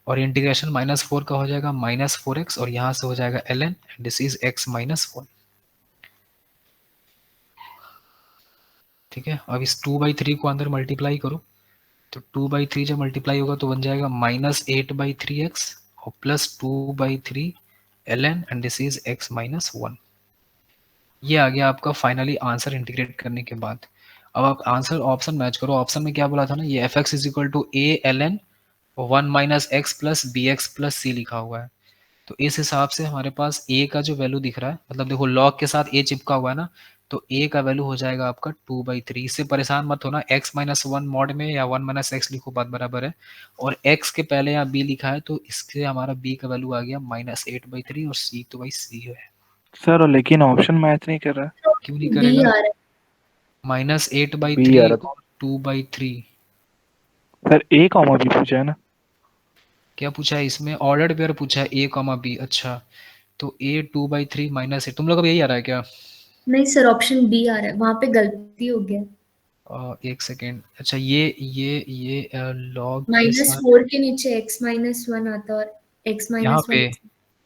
और इंटीग्रेशन -4 का हो जाएगा -4x और यहाँ से हो जाएगा ln, दिस इज x-1। ठीक है, अब इस 2/3 को अंदर मल्टीप्लाई करो, तो 2/3 जब मल्टीप्लाई होगा तो बन जाएगा -8/3x और plus 2/3 ln and this is x-1। ये आ गया आपका फाइनली आंसर इंटीग्रेट करने के बाद। अब आप आंसर ऑप्शन मैच करो, ऑप्शन में क्या बोला था ना, ये F X is equal to A ln 1 minus X plus B X plus C लिखा हुआ है, तो इस हिसाब से हमारे पास a का जो वैल्यू दिख रहा है, मतलब देखो log के साथ a चिपका हुआ है ना, तो a का वैल्यू हो जाएगा आपका 2/3। इससे परेशान मत होना, x-1 मॉड में या 1 माइनस एक्स लिखो, बात बराबर है, और x के पहले यहाँ b लिखा है तो इससे हमारा b का वैल्यू आ गया -8/3 और c तो भाई c है। सर लेकिन ऑप्शन मैच नहीं कर रहा है। क्यों नहीं बी करेगा? आ रहा है। -8/3 आ रहा था। और 2/3। सर ए कॉमा भी पूछा है ना। क्या पूछा है इसमें? ऑर्डर्ड पेयर पूछा है a, b। अच्छा, तो a 2/3 माइनस ए, तुम लोग अब यही आ रहा है क्या? नहीं सर, ऑप्शन बी आ रहा है, वहां पे गलती हो गया। एक सेकेंड, अच्छा ये लॉग के साथ -4 के नीचे x-1 आता और यहाँ x-1, पे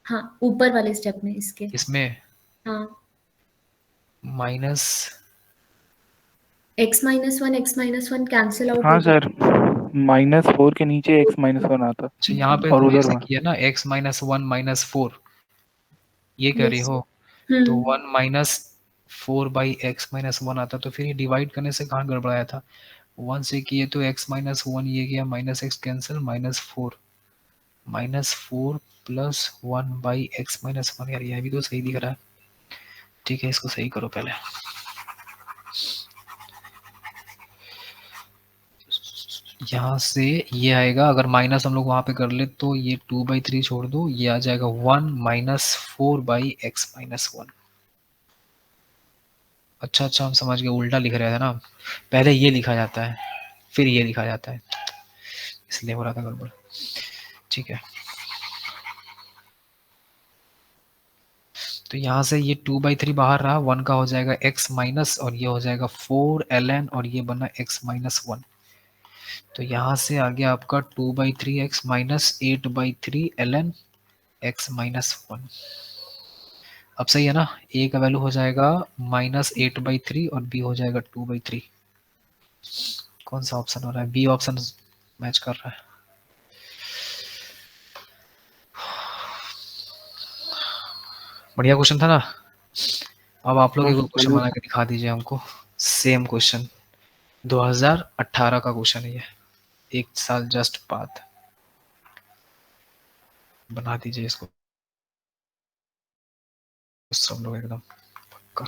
हाँ ऊपर वाले स्टेप में इसके, इसमें हाँ minus, x-1 x-1 cancel out हाँ हो गया। सर, -4 के नीचे x-1 आता अच्छा यहाँ पे और तुमने उधर ऐसे किया ना x-1 -4, ये कह रही Yes. हो, तो 1-4/x-1 आता, तो फिर ये डिवाइड करने से कहाँ गड़बड़ाया था, 1 से किए तो x-1 ये गया, -x कैंसिल, -4 प्लस 1/x-1, यार यह भी तो सही दिख रहा है। ठीक है, इसको सही करो पहले, यहाँ से ये आएगा, अगर माइनस हम लोग वहां पे कर ले तो ये 2/3 छोड़ दो, ये आ जाएगा 1 -4/x-1। अच्छा हम समझ गए, उल्टा लिख रहे थे ना, पहले ये लिखा जाता है फिर ये लिखा जाता है, इसलिए हो रहा था गड़बड़। ठीक है, तो यहाँ से ये 2/3 बाहर रहा, 1 का हो जाएगा x माइनस और ये हो जाएगा 4 ln और ये बना x-1। तो यहाँ से आ गया आपका 2/3x माइनस 8/3 ln x-1। अब सही है ना, a का वैल्यू हो जाएगा -8/3 और b हो जाएगा 2/3। कौन सा ऑप्शन हो रहा है? बी ऑप्शन मैच कर रहा है। बढ़िया क्वेश्चन था ना। अब आप लोग एक क्वेश्चन बना के दिखा दीजिए हमको, सेम क्वेश्चन 2018 का क्वेश्चन है ये, एक साल जस्ट पाथ बना दीजिए इसको सब लोग एकदम पक्का।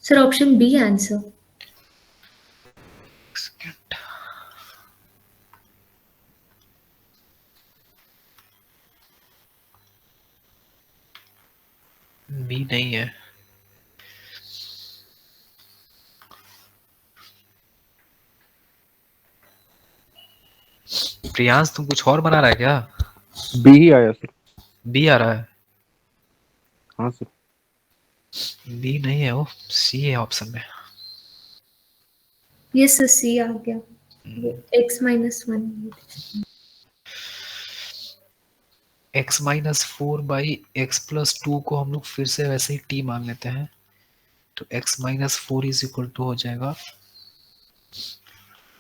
Sir, option B answer. B नहीं है। प्रियांश तुम कुछ और बना रहा है क्या? बी ही आया सर। बी आ रहा है? हाँ सर। बी नहीं है, वो सी है ऑप्शन में। Yes, sir, C आ गया। X minus 1। x minus 4/x+2 को हम लोग फिर से वैसे ही t मान लेते हैं, तो x minus 4 is equal to हो जाएगा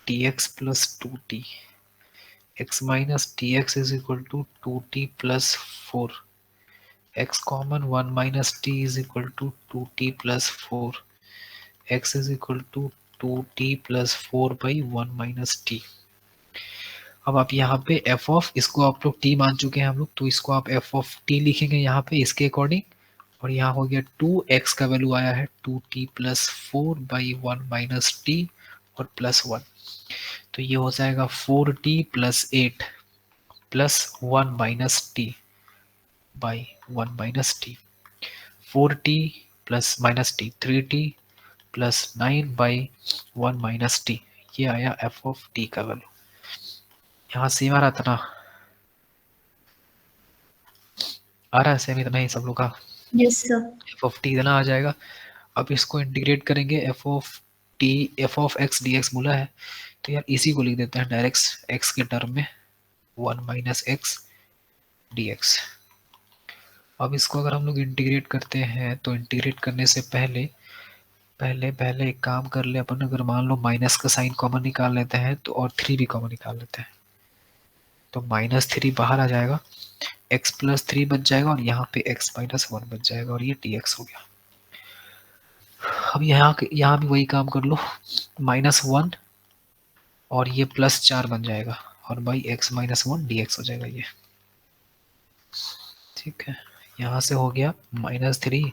tx plus 2t। x minus tx is equal to 2t plus 4। x common 1 minus t is equal to 2t plus 4। x is equal to 2t plus 4/1 minus t। अब आप यहाँ पे F of, इसको आप लोग T मान चुके हैं हम लोग, तो इसको आप एफ ऑफ टी लिखेंगे यहाँ पे इसके अकॉर्डिंग। और यहाँ हो गया 2x का वैल्यू आया है 2t प्लस 4/1 माइनस टी और प्लस 1। तो ये हो जाएगा 4t plus 8 plus 1 minus T by 1 minus T. 4t plus minus T 3t plus 9/1 minus T. ये आया एफ ऑफ टी का वैल्यू। यहाँ सेम आ रहा था ना? आ रहा है सेम इतना ही सब लोग का? Yes, sir. F of T इतना आ जाएगा। अब इसको इंटीग्रेट करेंगे, F of x d x बोला है, तो यार इसी को लिख देते हैं डायरेक्ट एक्स के टर्म में 1 माइनस एक्स डी एक्स। अब इसको अगर हम लोग इंटीग्रेट करते हैं तो इंटीग्रेट करने से पहले एक काम कर ले अपन, अगर मान लो माइनस का साइन कॉमन निकाल लेते हैं तो और 3 भी कॉमन निकाल लेते हैं, तो -3 बाहर आ जाएगा, x प्लस 3 बच जाएगा और यहाँ पे x माइनस 1 बच जाएगा और ये dx हो गया। अब यहाँ भी वही काम कर लो, -1 और ये +4 बन जाएगा और बाई x माइनस 1 dx हो जाएगा ये। ठीक है, यहाँ से हो गया -3,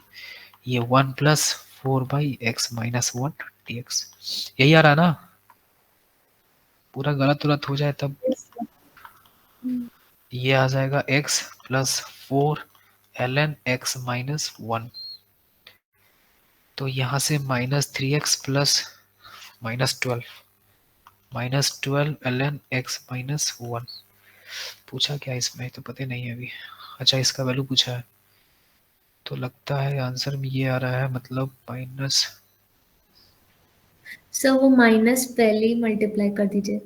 ये 1 प्लस 4/x माइनस 1 dx। यही आ रहा ना? पूरा गलत हो जाए तब Yes, sir. ये आ जाएगा x plus 4 ln x minus 1। तो यहाँ से -3x plus -12 ln x minus 1। पूछा क्या इसमें तो पता नहीं है अभी। अच्छा, इसका वैल्यू पूछा है, तो लगता है आंसर में ये आ रहा है, मतलब माइनस। सर वो माइनस पहले ही मल्टीप्लाई कर दीजिए।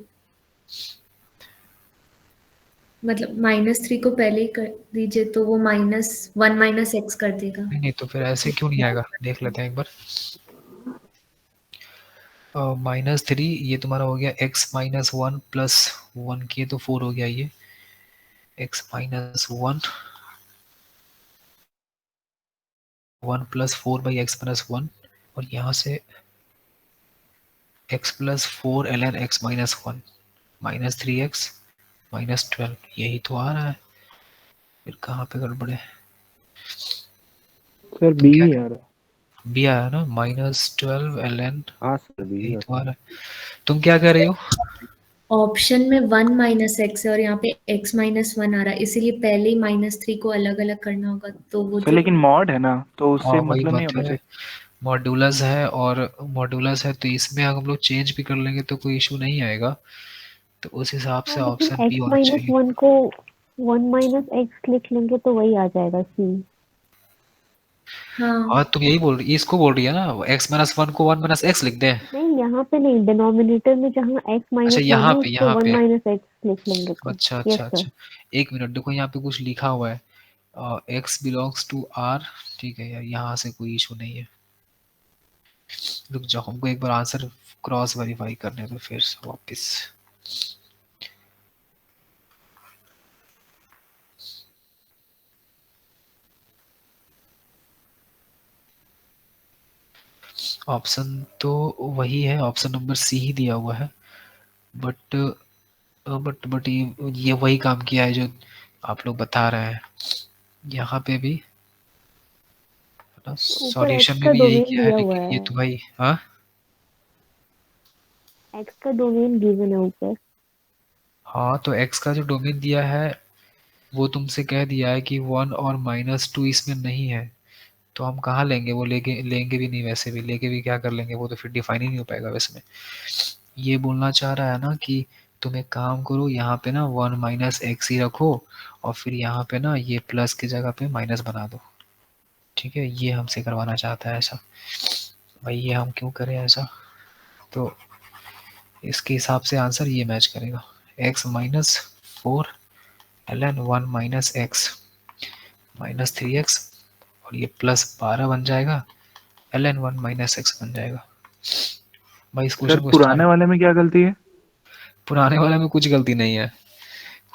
मतलब -3 को पहले ही कर दीजिए तो वो -1 - x कर देगा। नहीं तो फिर ऐसे क्यों नहीं आएगा, देख लेते हैं एक बार। -3 ये तुम्हारा हो गया x-1 प्लस 1 किए तो 4 हो गया ये, x-1 1 plus 4 by x plus 1, और यहाँ से x plus 4 ln x minus 1 -3x -12, यही तो आ रहा है, फिर कहाँ पे गड़बड़ है। सर तुम बी क्या ही आ रहा है। बी आया ना, -12 ln, हाँ सर भी यही है। तो आ रहा है। तुम क्या कर रही हो? ऑप्शन में 1 - x है और यहाँ पे x - 1 आ रहा है, इसीलिए पहले ही -3 को अलग अलग करना होगा, तो वो सर जो लेकिन मॉड है ना, तो हाँ उससे वही मतलब नहीं बात होना है, चाहिए। मॉड्यूलस है, और मॉड्यूलस है तो इसमें हम लोग चेंज भी कर लेंगे तो कोई इशू नहीं आएगा, तो उस हिसाब से हाँ लेकिन ऑप्शन बी x होना माइनस चाहिए। 1 को 1 - x लिख लेंगे तो वही आ जाएगा सी। हाँ हाँ तुम यही बोल रही, इसको बोल रही है ना, x-1 को 1 - x लिख दें। नहीं यहाँ पे नहीं, डिनोमिनेटर में जहाँ x अच्छा - 1 यहाँ है पे, उस पे यहाँ 1 पे, - x लिख लेंगे तो। अच्छा यस अच्छा सर। अच्छा, एक मिनट देखो यहाँ पे कुछ लिखा हुआ है, x बिलोंग्स टू r, ठीक है यार, यहाँ से कोई इशू नहीं है। रुक जाओ, हमको एक बार आंसर क्रॉस वेरीफाई करने दो फिर से वापस। ऑप्शन तो वही है, ऑप्शन नंबर सी ही दिया हुआ है, बट ये वही काम किया है जो आप लोग बता रहे हैं, यहाँ पे भी ऊपर x सॉल्यूशन में का भी यही डोमेन किया है, दिया हुआ लेकिन ये है, तो भाई हाँ x का डोमेन गिवन है ऊपर। हाँ, तो x का जो डोमेन दिया है वो तुमसे कह दिया है कि 1 और -2 इसमें नहीं है, तो हम कहाँ लेंगे, वो लेंगे लेंगे भी नहीं, वैसे भी लेके भी क्या कर लेंगे, वो तो फिर डिफाइन ही नहीं हो पाएगा वैसे में। ये बोलना चाह रहा है ना कि तुम एक काम करो, यहाँ पे ना 1 - x ही रखो, और फिर यहाँ पे ना ये प्लस की जगह पे माइनस बना दो, ठीक है, ये हमसे करवाना चाहता है ऐसा। भाई ये हम क्यों करें ऐसा, तो इसके हिसाब से आंसर ये मैच करेगा, x-4 ln 1 - x -3x, और ये +12 बन जाएगा, ln 1 - x बन जाएगा। भाई इस सर क्वेश्चन को पुराने स्टार्ट, वाले में क्या गलती है? पुराने वाले में कुछ गलती नहीं है,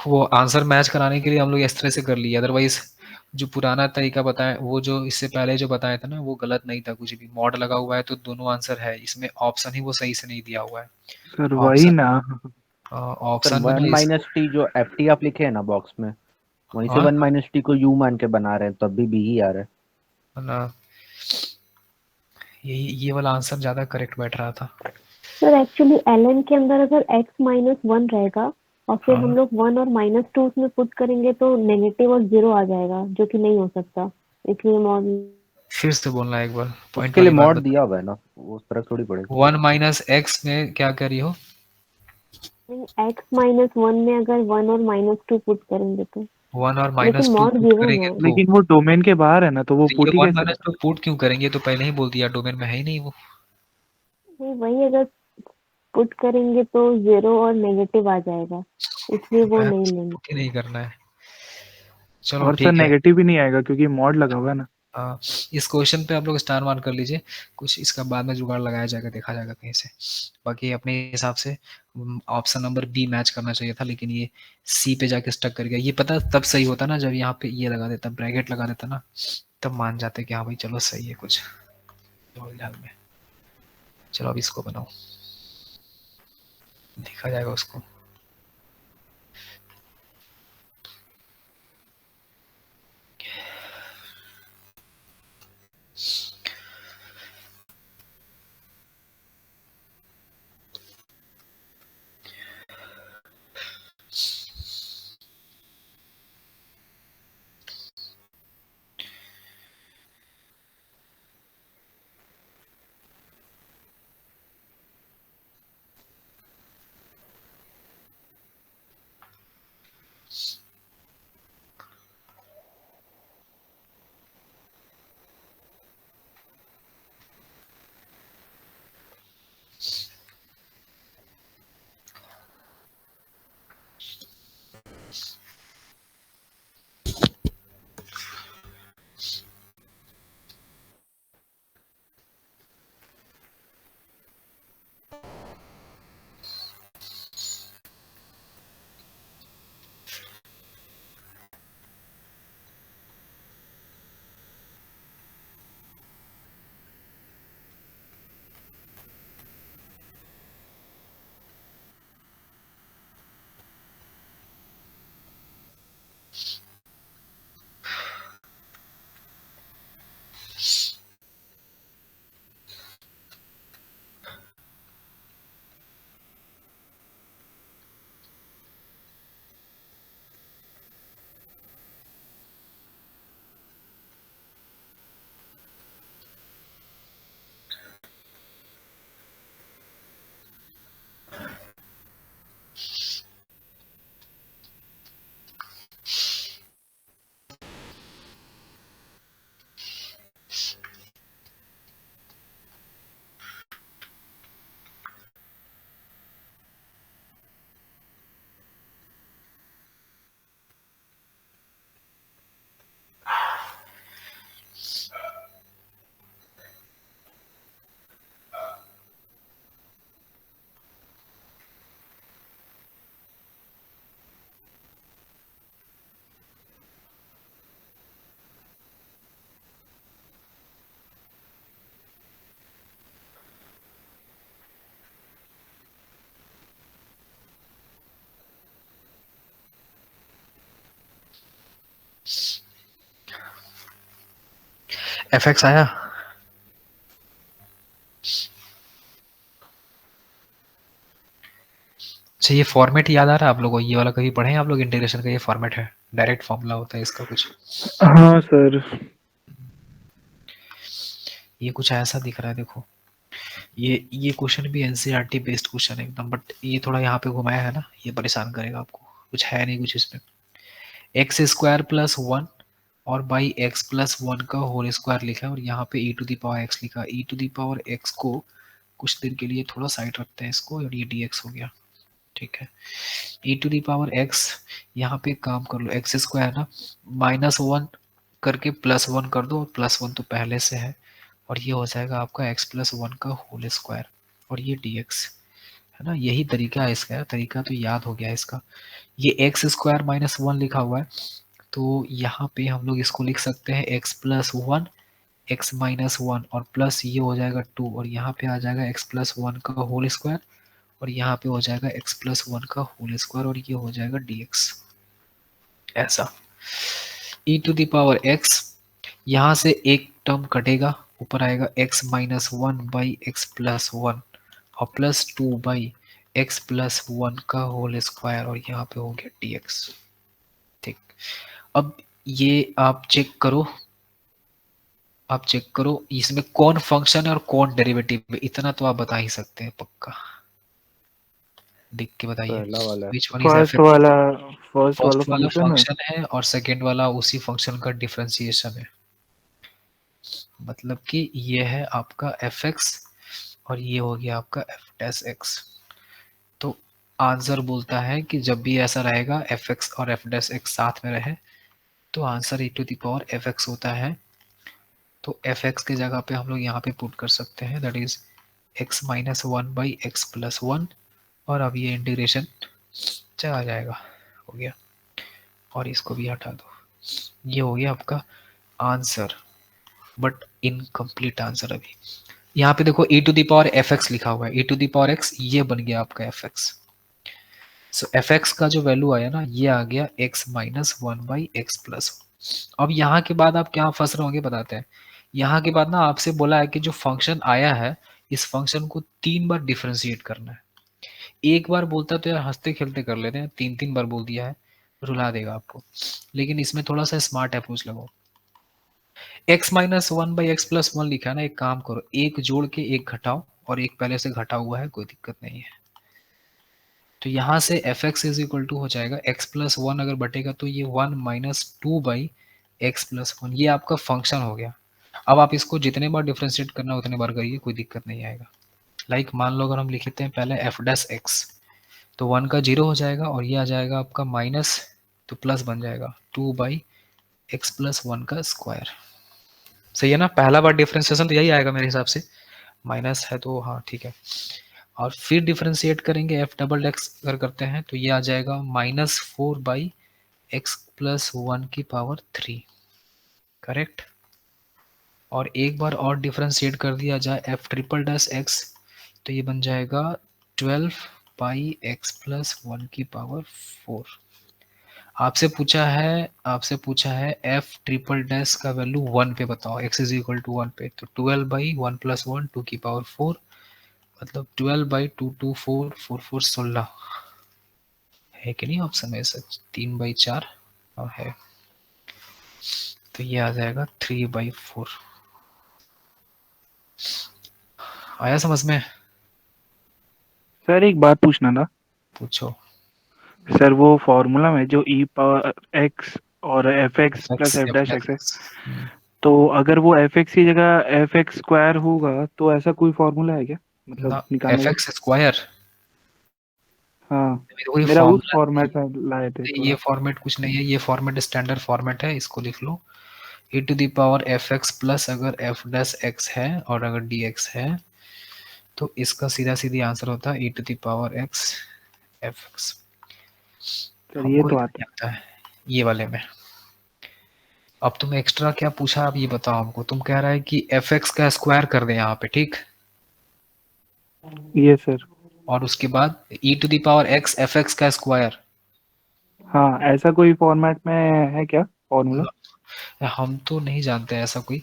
वो आंसर मैच कराने के लिए हम लोग इस तरह से कर लिए, अदरवाइज जो पुराना तरीका बताया, वो जो इससे पहले जो बताया था ना, वो गलत नहीं था कुछ भी, मॉड लगा हुआ है तो दोनों आंसर है इसमें, ऑप्शन ही वो सही से नहीं दिया हुआ है। सर वही ऑप्शन ना। सर ऑप्शन में ना 1 - t जो ft आप लिखे हैं ना बॉक्स में, वहीं से हाँ 1 - t को u मान के बना रहे हैं, तब भी b ही आ रहा है। ना, ये वाला आंसर ज्यादा करेक्ट बैठ रहा था। सर एक्चुअली ln के अंदर अगर x - 1 रहेगा और फिर हम हाँ लोग 1 और -2 उसमें पुट करेंगे तो नेगेटिव और 0 आ जाएगा, जो कि नहीं हो सकता, इसलिए मॉड। फिर से बोलना एक बार, पॉइंट उसके लिए वाली बात मॉड बता। दिया हुआ है ना, वो फर्क थोड़ी पड़ेगा। 1 - x में क्या करी हो, नहीं, x - 1 में अगर 1 और -2 पुट करेंगे तो, 1 और लेकिन -2 मॉड पुट गिवन करेंगे है। लेकिन वो डोमेन के बाहर है ना, तो वो तो ये पुट ही 1 कैसे होगा? -2 पुट क्यों करेंगे, तो पहले ही बोल दिया डोमेन में है ही नहीं वो। नहीं वही अगर पुट करेंगे तो 0 और नेगेटिव आ जाएगा, इसलिए वो नहीं लेंगे। पुट ही नहीं करना है, चलो और सर ठीक है। नेगेटिव भी नहीं आएगा क्योंकि मॉड लगा हुआ है ना। हाँ, इस क्वेश्चन पे आप लोग स्टार मार्क कर लीजिए, कुछ इसका बाद में जुगाड़ लगाया जाएगा, देखा जाएगा कहीं से। बाकी अपने हिसाब से ऑप्शन नंबर बी मैच करना चाहिए था, लेकिन ये सी पे जाके स्टक कर गया। ये पता तब सही होता ना जब यहाँ पे ये लगा देता, ब्रैकेट लगा देता ना, तब मान जाते कि हाँ भाई चलो सही है कुछ झोल झाल में। चलो अब इसको बनाओ, देखा जाएगा उसको। fx आया? अच्छा, ये फॉर्मेट याद आ रहा है आप लोगों को? ये वाला कभी पढ़े हैं आप लोग? इंटीग्रेशन का ये फॉर्मेट है, डायरेक्ट फॉर्मूला होता है इसका कुछ। हाँ सर। ये कुछ ऐसा दिख रहा है, देखो ये क्वेश्चन भी एनसीईआरटी बेस्ड क्वेश्चन है एकदम, बट ये थोड़ा यहाँ पे घुमाया है ना, ये परेशान करेगा आपको। कुछ है नहीं कुछ इसमें। एक्स स्क्वायर प्लस 1 और बाई एक्स प्लस 1 का होल स्क्वायर लिखा है, और यहाँ पे e to the power x लिखा है। e to the power x को कुछ देर के लिए थोड़ा साइड रखते हैं इसको, और ये dx हो गया, ठीक है। e to the power x, यहाँ पे काम कर लो, एक्स स्क्वायर ना, -1 करके +1 कर दो, और +1 तो पहले से है, और ये हो जाएगा आपका x प्लस 1 का होल स्क्वायर, और ये dx है ना। यही तरीका है इसका, तरीका तो याद हो गया इसका। ये एक्स स्क्वायर -1 लिखा हुआ है, तो यहाँ पे हम लोग इसको लिख सकते हैं x प्लस 1 x माइनस 1, और प्लस ये हो जाएगा 2, और यहाँ पे आ जाएगा x प्लस 1 का होल स्क्वायर, और यहाँ पे हो जाएगा x प्लस 1 का होल स्क्वायर, और ये हो जाएगा dx। ऐसा e to the power x, यहाँ से एक टर्म कटेगा, ऊपर आएगा x minus 1 by x plus 1, और प्लस 2 बाई एक्स प्लस 1 का होल स्क्वायर, और यहाँ पे हो गया dx। ठीक, अब ये आप चेक करो इसमें कौन फंक्शन है और कौन डेरिवेटिव है, इतना तो आप बता ही सकते हैं पक्का। देख के बताइए पहला वाला है। which one is first fx। वाला फर्स्ट वाला फर्स्ट वाला फंक्शन है। फंक्शन है, और सेकंड वाला उसी फंक्शन का डिफरेंशिएशन है। मतलब कि ये है आपका fx, और ये हो गया आपका f डैश x। तो आंसर बोलता है कि जब भी ऐसा रहेगा fx और f डैश x साथ में रहे, तो answer e to the power fx होता है। तो fx की जगह पे हम लोग यहाँ पे पुट कर सकते हैं, that is x minus 1 by x plus 1, और अब ये इंटीग्रेशन चला जाएगा, हो गया, और इसको भी हटा दो। ये हो गया आपका आंसर, बट इनकम्प्लीट आंसर। अभी यहाँ पे देखो e to the power fx लिखा हुआ है, e to the power x, ये बन गया आपका fx। सो fx का जो वैल्यू आया ना, ये आ गया x minus 1 by x plus 1। अब यहाँ के बाद आप क्या फंस रहे होंगे बताते हैं। यहाँ के बाद ना आपसे बोला है कि जो फंक्शन आया है, इस फंक्शन को 3 बार डिफरेंशिएट करना है। एक बार बोलता तो यार हंसते खेलते कर लेते हैं, 3 बार बोल दिया है, रुला देगा आपको। लेकिन इसमें थोड़ा सा स्मार्ट अप्रोच लगाओ। x minus 1 by x plus 1 लिखा है ना, एक काम करो, एक जोड़ के एक घटाओ, और एक पहले से घटा हुआ है, कोई दिक्कत नहीं है। तो यहाँ से fx इज इक्वल टू हो जाएगा x प्लस 1, अगर बटेगा तो ये 1 माइनस 2 बाई एक्स प्लस 1, ये आपका फंक्शन हो गया। अब आप इसको जितने बार डिफ्रेंशिएट करना उतने बार करिए, कोई दिक्कत नहीं आएगा। लाइक मान लो अगर हम लिखते हैं पहले f डैश x, तो 1 का 0 हो जाएगा, और ये आ जाएगा आपका माइनस, तो प्लस बन जाएगा 2 बाई एक्स प्लस 1 का स्क्वायर। सही है ना? पहला बार डिफरेंशिएशन तो यही आएगा मेरे हिसाब से, माइनस है तो हाँ ठीक है। और फिर डिफरेंशिएट करेंगे f डबल एक्स अगर करते हैं, तो ये आ जाएगा -4 बाई एक्स प्लस 1 की पावर 3, करेक्ट। और एक बार और डिफरेंशिएट कर दिया जाए f ट्रिपल डैश एक्स, तो ये बन जाएगा 12 बाई एक्स प्लस 1 की पावर 4। आपसे पूछा है f ट्रिपल डैश का वैल्यू 1 पे बताओ, x इज इक्वल टू 1 पे, तो 12 बाई 1 प्लस 1 2 की पावर 4, मतलब 12 बाई 2 2 4 4 4 16 है कि नहीं ऑप्शन में? सच 3 बाई 4 है, तो ये आ जाएगा 3 बाई 4। आया समझ में? सर एक बात पूछना था पूछो। सर, वो फॉर्मूला में जो e पावर x और fx plus f dash x है, तो अगर वो fx की जगह fx स्क्वायर होगा तो ऐसा कोई फॉर्मूला है क्या, मतलब निकालने का? fx स्क्वायर, हाँ, कोई मेरा उस फॉर्मूला फॉर्मेट में लाए थे ये फॉर्मेट कुछ नहीं है, ये फॉर्मेट स्टैंडर्ड फॉर्मेट है, इसको लिख लो। e to the power fx plus अगर f डैश x है और अगर dx है, तो इसका सीधा सीधी आंसर होता है e to the power x fx। Sir ये तो आता है ये वाले में। अब तुम एक्स्ट्रा क्या पूछा आप ये बताओ हमको। तुम कह रहा है कि fx का स्क्वायर कर दे यहाँ पे, ठीक? ये सर, और उसके बाद e to the power x fx का स्क्वायर। हाँ, ऐसा कोई फॉर्मेट में है क्या फॉर्मूला? हम तो नहीं जानते ऐसा कोई,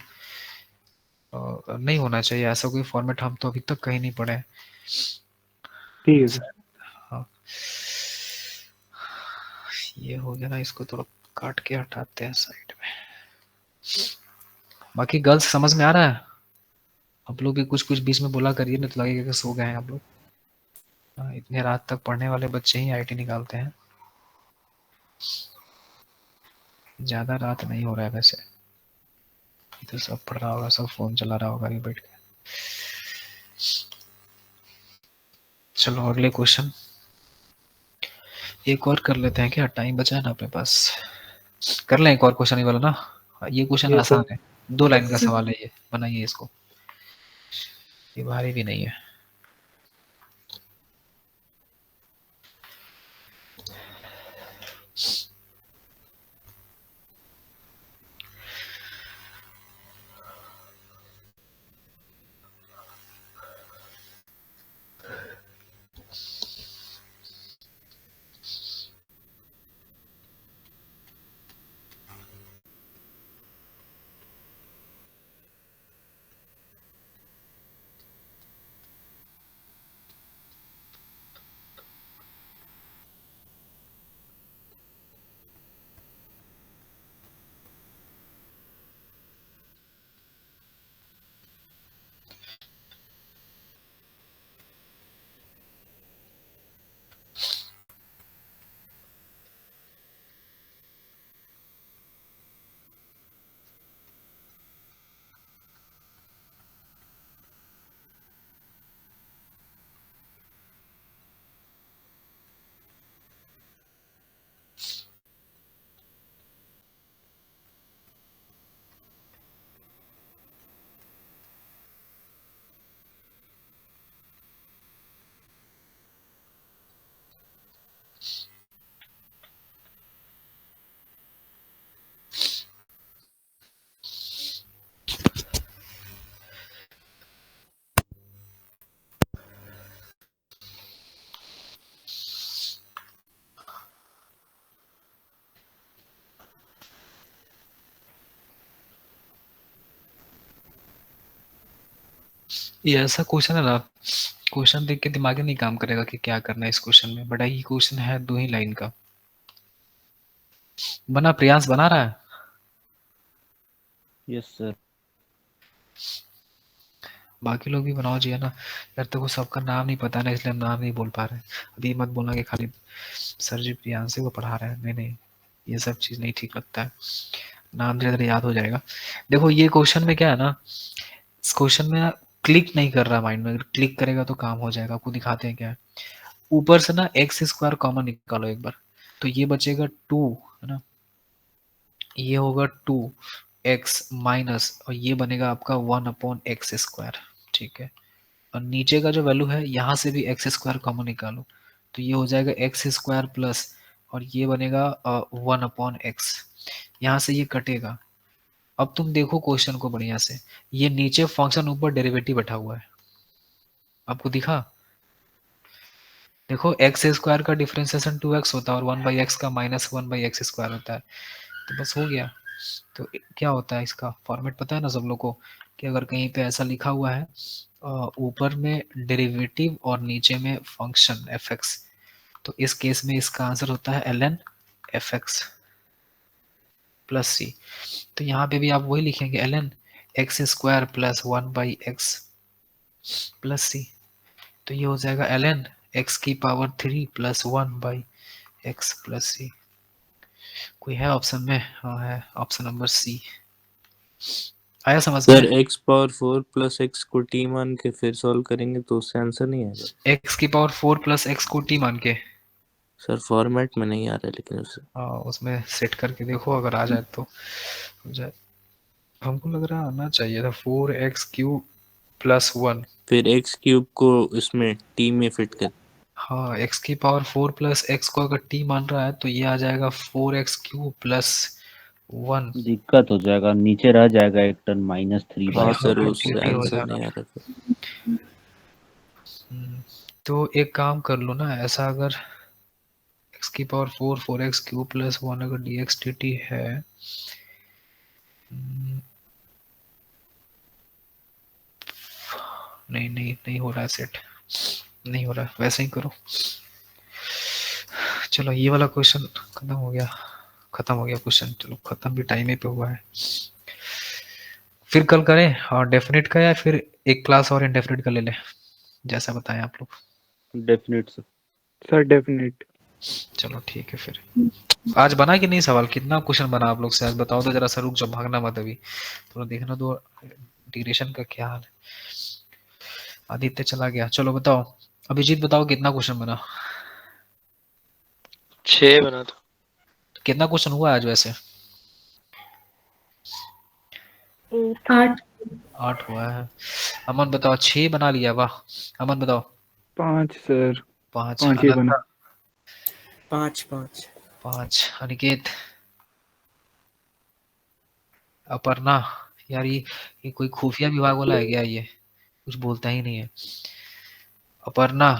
नहीं होना चाहिए ऐसा कोई फॉर्मेट, हम तो अभी तक कहीं नहीं पढ़े हैं। ठीक है सर। हाँ ये हो गया ना, इसको थोड़ा काट के हटाते हैं साइड में। बाकी गर्ल्स समझ में आ रहा है? आप लोग भी कुछ कुछ बीच में बोला करिए, नहीं तो लगेगा कि सो गए हैं आप लोग। इतने रात तक पढ़ने वाले बच्चे ही आईटी निकालते हैं। ज्यादा रात नहीं हो रहा है वैसे, तो सब पढ़ रहा होगा, सब फोन चला रहा होगा ये बैठ के। चलो अगले क्वेश्चन एक और कर लेते हैं, क्या टाइम बचा है ना अपने पास? कर लें एक और क्वेश्चन ये वाला ना, ये क्वेश्चन आसान है, 2 लाइन का सवाल है ये, बनाइए इसको, ये भारी भी नहीं है। ये ऐसा क्वेश्चन है ना, क्वेश्चन देख के दिमाग ही नहीं काम करेगा कि क्या करना है इस क्वेश्चन में। बड़ा ही क्वेश्चन है, 2 ही लाइन का। बना, प्रियांश बना रहा है? Yes sir. बाकी लोग भी बनाओ जी, है ना यार। तेरे को सबका नाम नहीं पता ना, इसलिए हम नाम नहीं बोल पा रहे हैं। अभी मत बोलना कि खाली सर जी प्रियांश को पढ़ा रहे हैं, नहीं नहीं, ये सब चीज नहीं ठीक लगता है। नाम धीरे धीरे याद हो जाएगा। देखो ये क्वेश्चन में क्या है ना, इस क्वेश्चन में क्लिक नहीं कर रहा माइंड में, अगर क्लिक करेगा तो काम हो जाएगा। आपको दिखाते हैं क्या है। ऊपर से ना एक्स स्क्वायर कॉमन निकालो एक बार, तो ये बचेगा 2, है ना, ये होगा 2x माइनस, और ये बनेगा आपका 1/x²। ठीक है, और नीचे का जो वैल्यू है यहाँ से भी एक्स स्क्वायर कॉमन निकालो, तो ये हो जाएगा x² प्लस, और ये बनेगा 1/x। यहाँ से ये कटेगा। अब तुम देखो क्वेश्चन को बढ़िया से, ये नीचे फंक्शन, ऊपर डेरिवेटिव बैठा हुआ है, आपको दिखा? देखो x² का डिफरेंशिएशन 2x होता है, और 1/x का -1/x² होता है, तो बस हो गया। तो क्या होता है इसका फॉर्मेट पता है ना सब लोग को, कि अगर कहीं पे ऐसा लिखा हुआ है ऊपर में डेरिवेटिव और नीचे में फंक्शन fx, तो इस केस में इसका आंसर होता है ln fx प्लस c। तो यहाँ पे भी आप वही लिखेंगे, ln x² plus 1/x plus c। तो ये हो जाएगा ln x³ plus 1/x plus c। कोई है ऑप्शन में? हाँ है, ऑप्शन नंबर सी। आया समझ सर में? x⁴ प्लस x को t मान के फिर सॉल्व करेंगे तो उससे आंसर नहीं आएगा। x⁴ प्लस x को t मान के, सर फॉर्मेट में नहीं आ रहा है लेकिन उससे। उसमें सेट करके देखो, अगर आ जाए तो हो जाए। हमको लग रहा आना चाहिए था 4x³ प्लस 1। फिर x³ को इसमें t में फिट कर। हाँ, x⁴ प्लस x को अगर t मान रहा है तो ये आ जाएगा 4x³ प्लस 1। दिक्कत हो जाएगा, नीचे रह जाएगा एक टर्म -3 हाँ बाय सर हाँ, उससे टी हो आंसर जाएगा। नहीं आ रहा फिर। तो एक काम कर लो ना ऐसा, अगर x⁴ 4x³ प्लस 1 अगर dx dt है, नहीं नहीं नहीं हो रहा है सेट, नहीं हो रहा है, वैसे ही करो। चलो ये वाला क्वेश्चन खत्म हो गया, खत्म हो गया क्वेश्चन, चलो खत्म भी टाइम ही पे हुआ है। फिर कल करें और डेफिनेट का, या फिर एक क्लास और इंडेफिनेट का ले लें, जैसा बताएं आप लोग। Definite sir definite. चलो ठीक है फिर। आज बना कि नहीं सवाल, कितना क्वेश्चन बना आप लोग से आज, बताओ तो जरा सा, रुक जाओ भागना मत अभी, थोड़ा देखना दो ड्यूरेशन का क्या हाल है। आदित्य चला गया, चलो बताओ, अभिजीत बताओ कितना क्वेश्चन बना। 6 बना था। कितना क्वेश्चन हुआ आज वैसे? 8। 8 हुआ है। अमन बताओ, 6 बना लिया, वाह। अमन बताओ। 5 सर, 5। 5 ही बना। अनंता 5 5। अनिकेत। अपर्णा, यार ये कोई खुफिया विभाग वाला है क्या, ये कुछ बोलता ही नहीं है। अपर्णा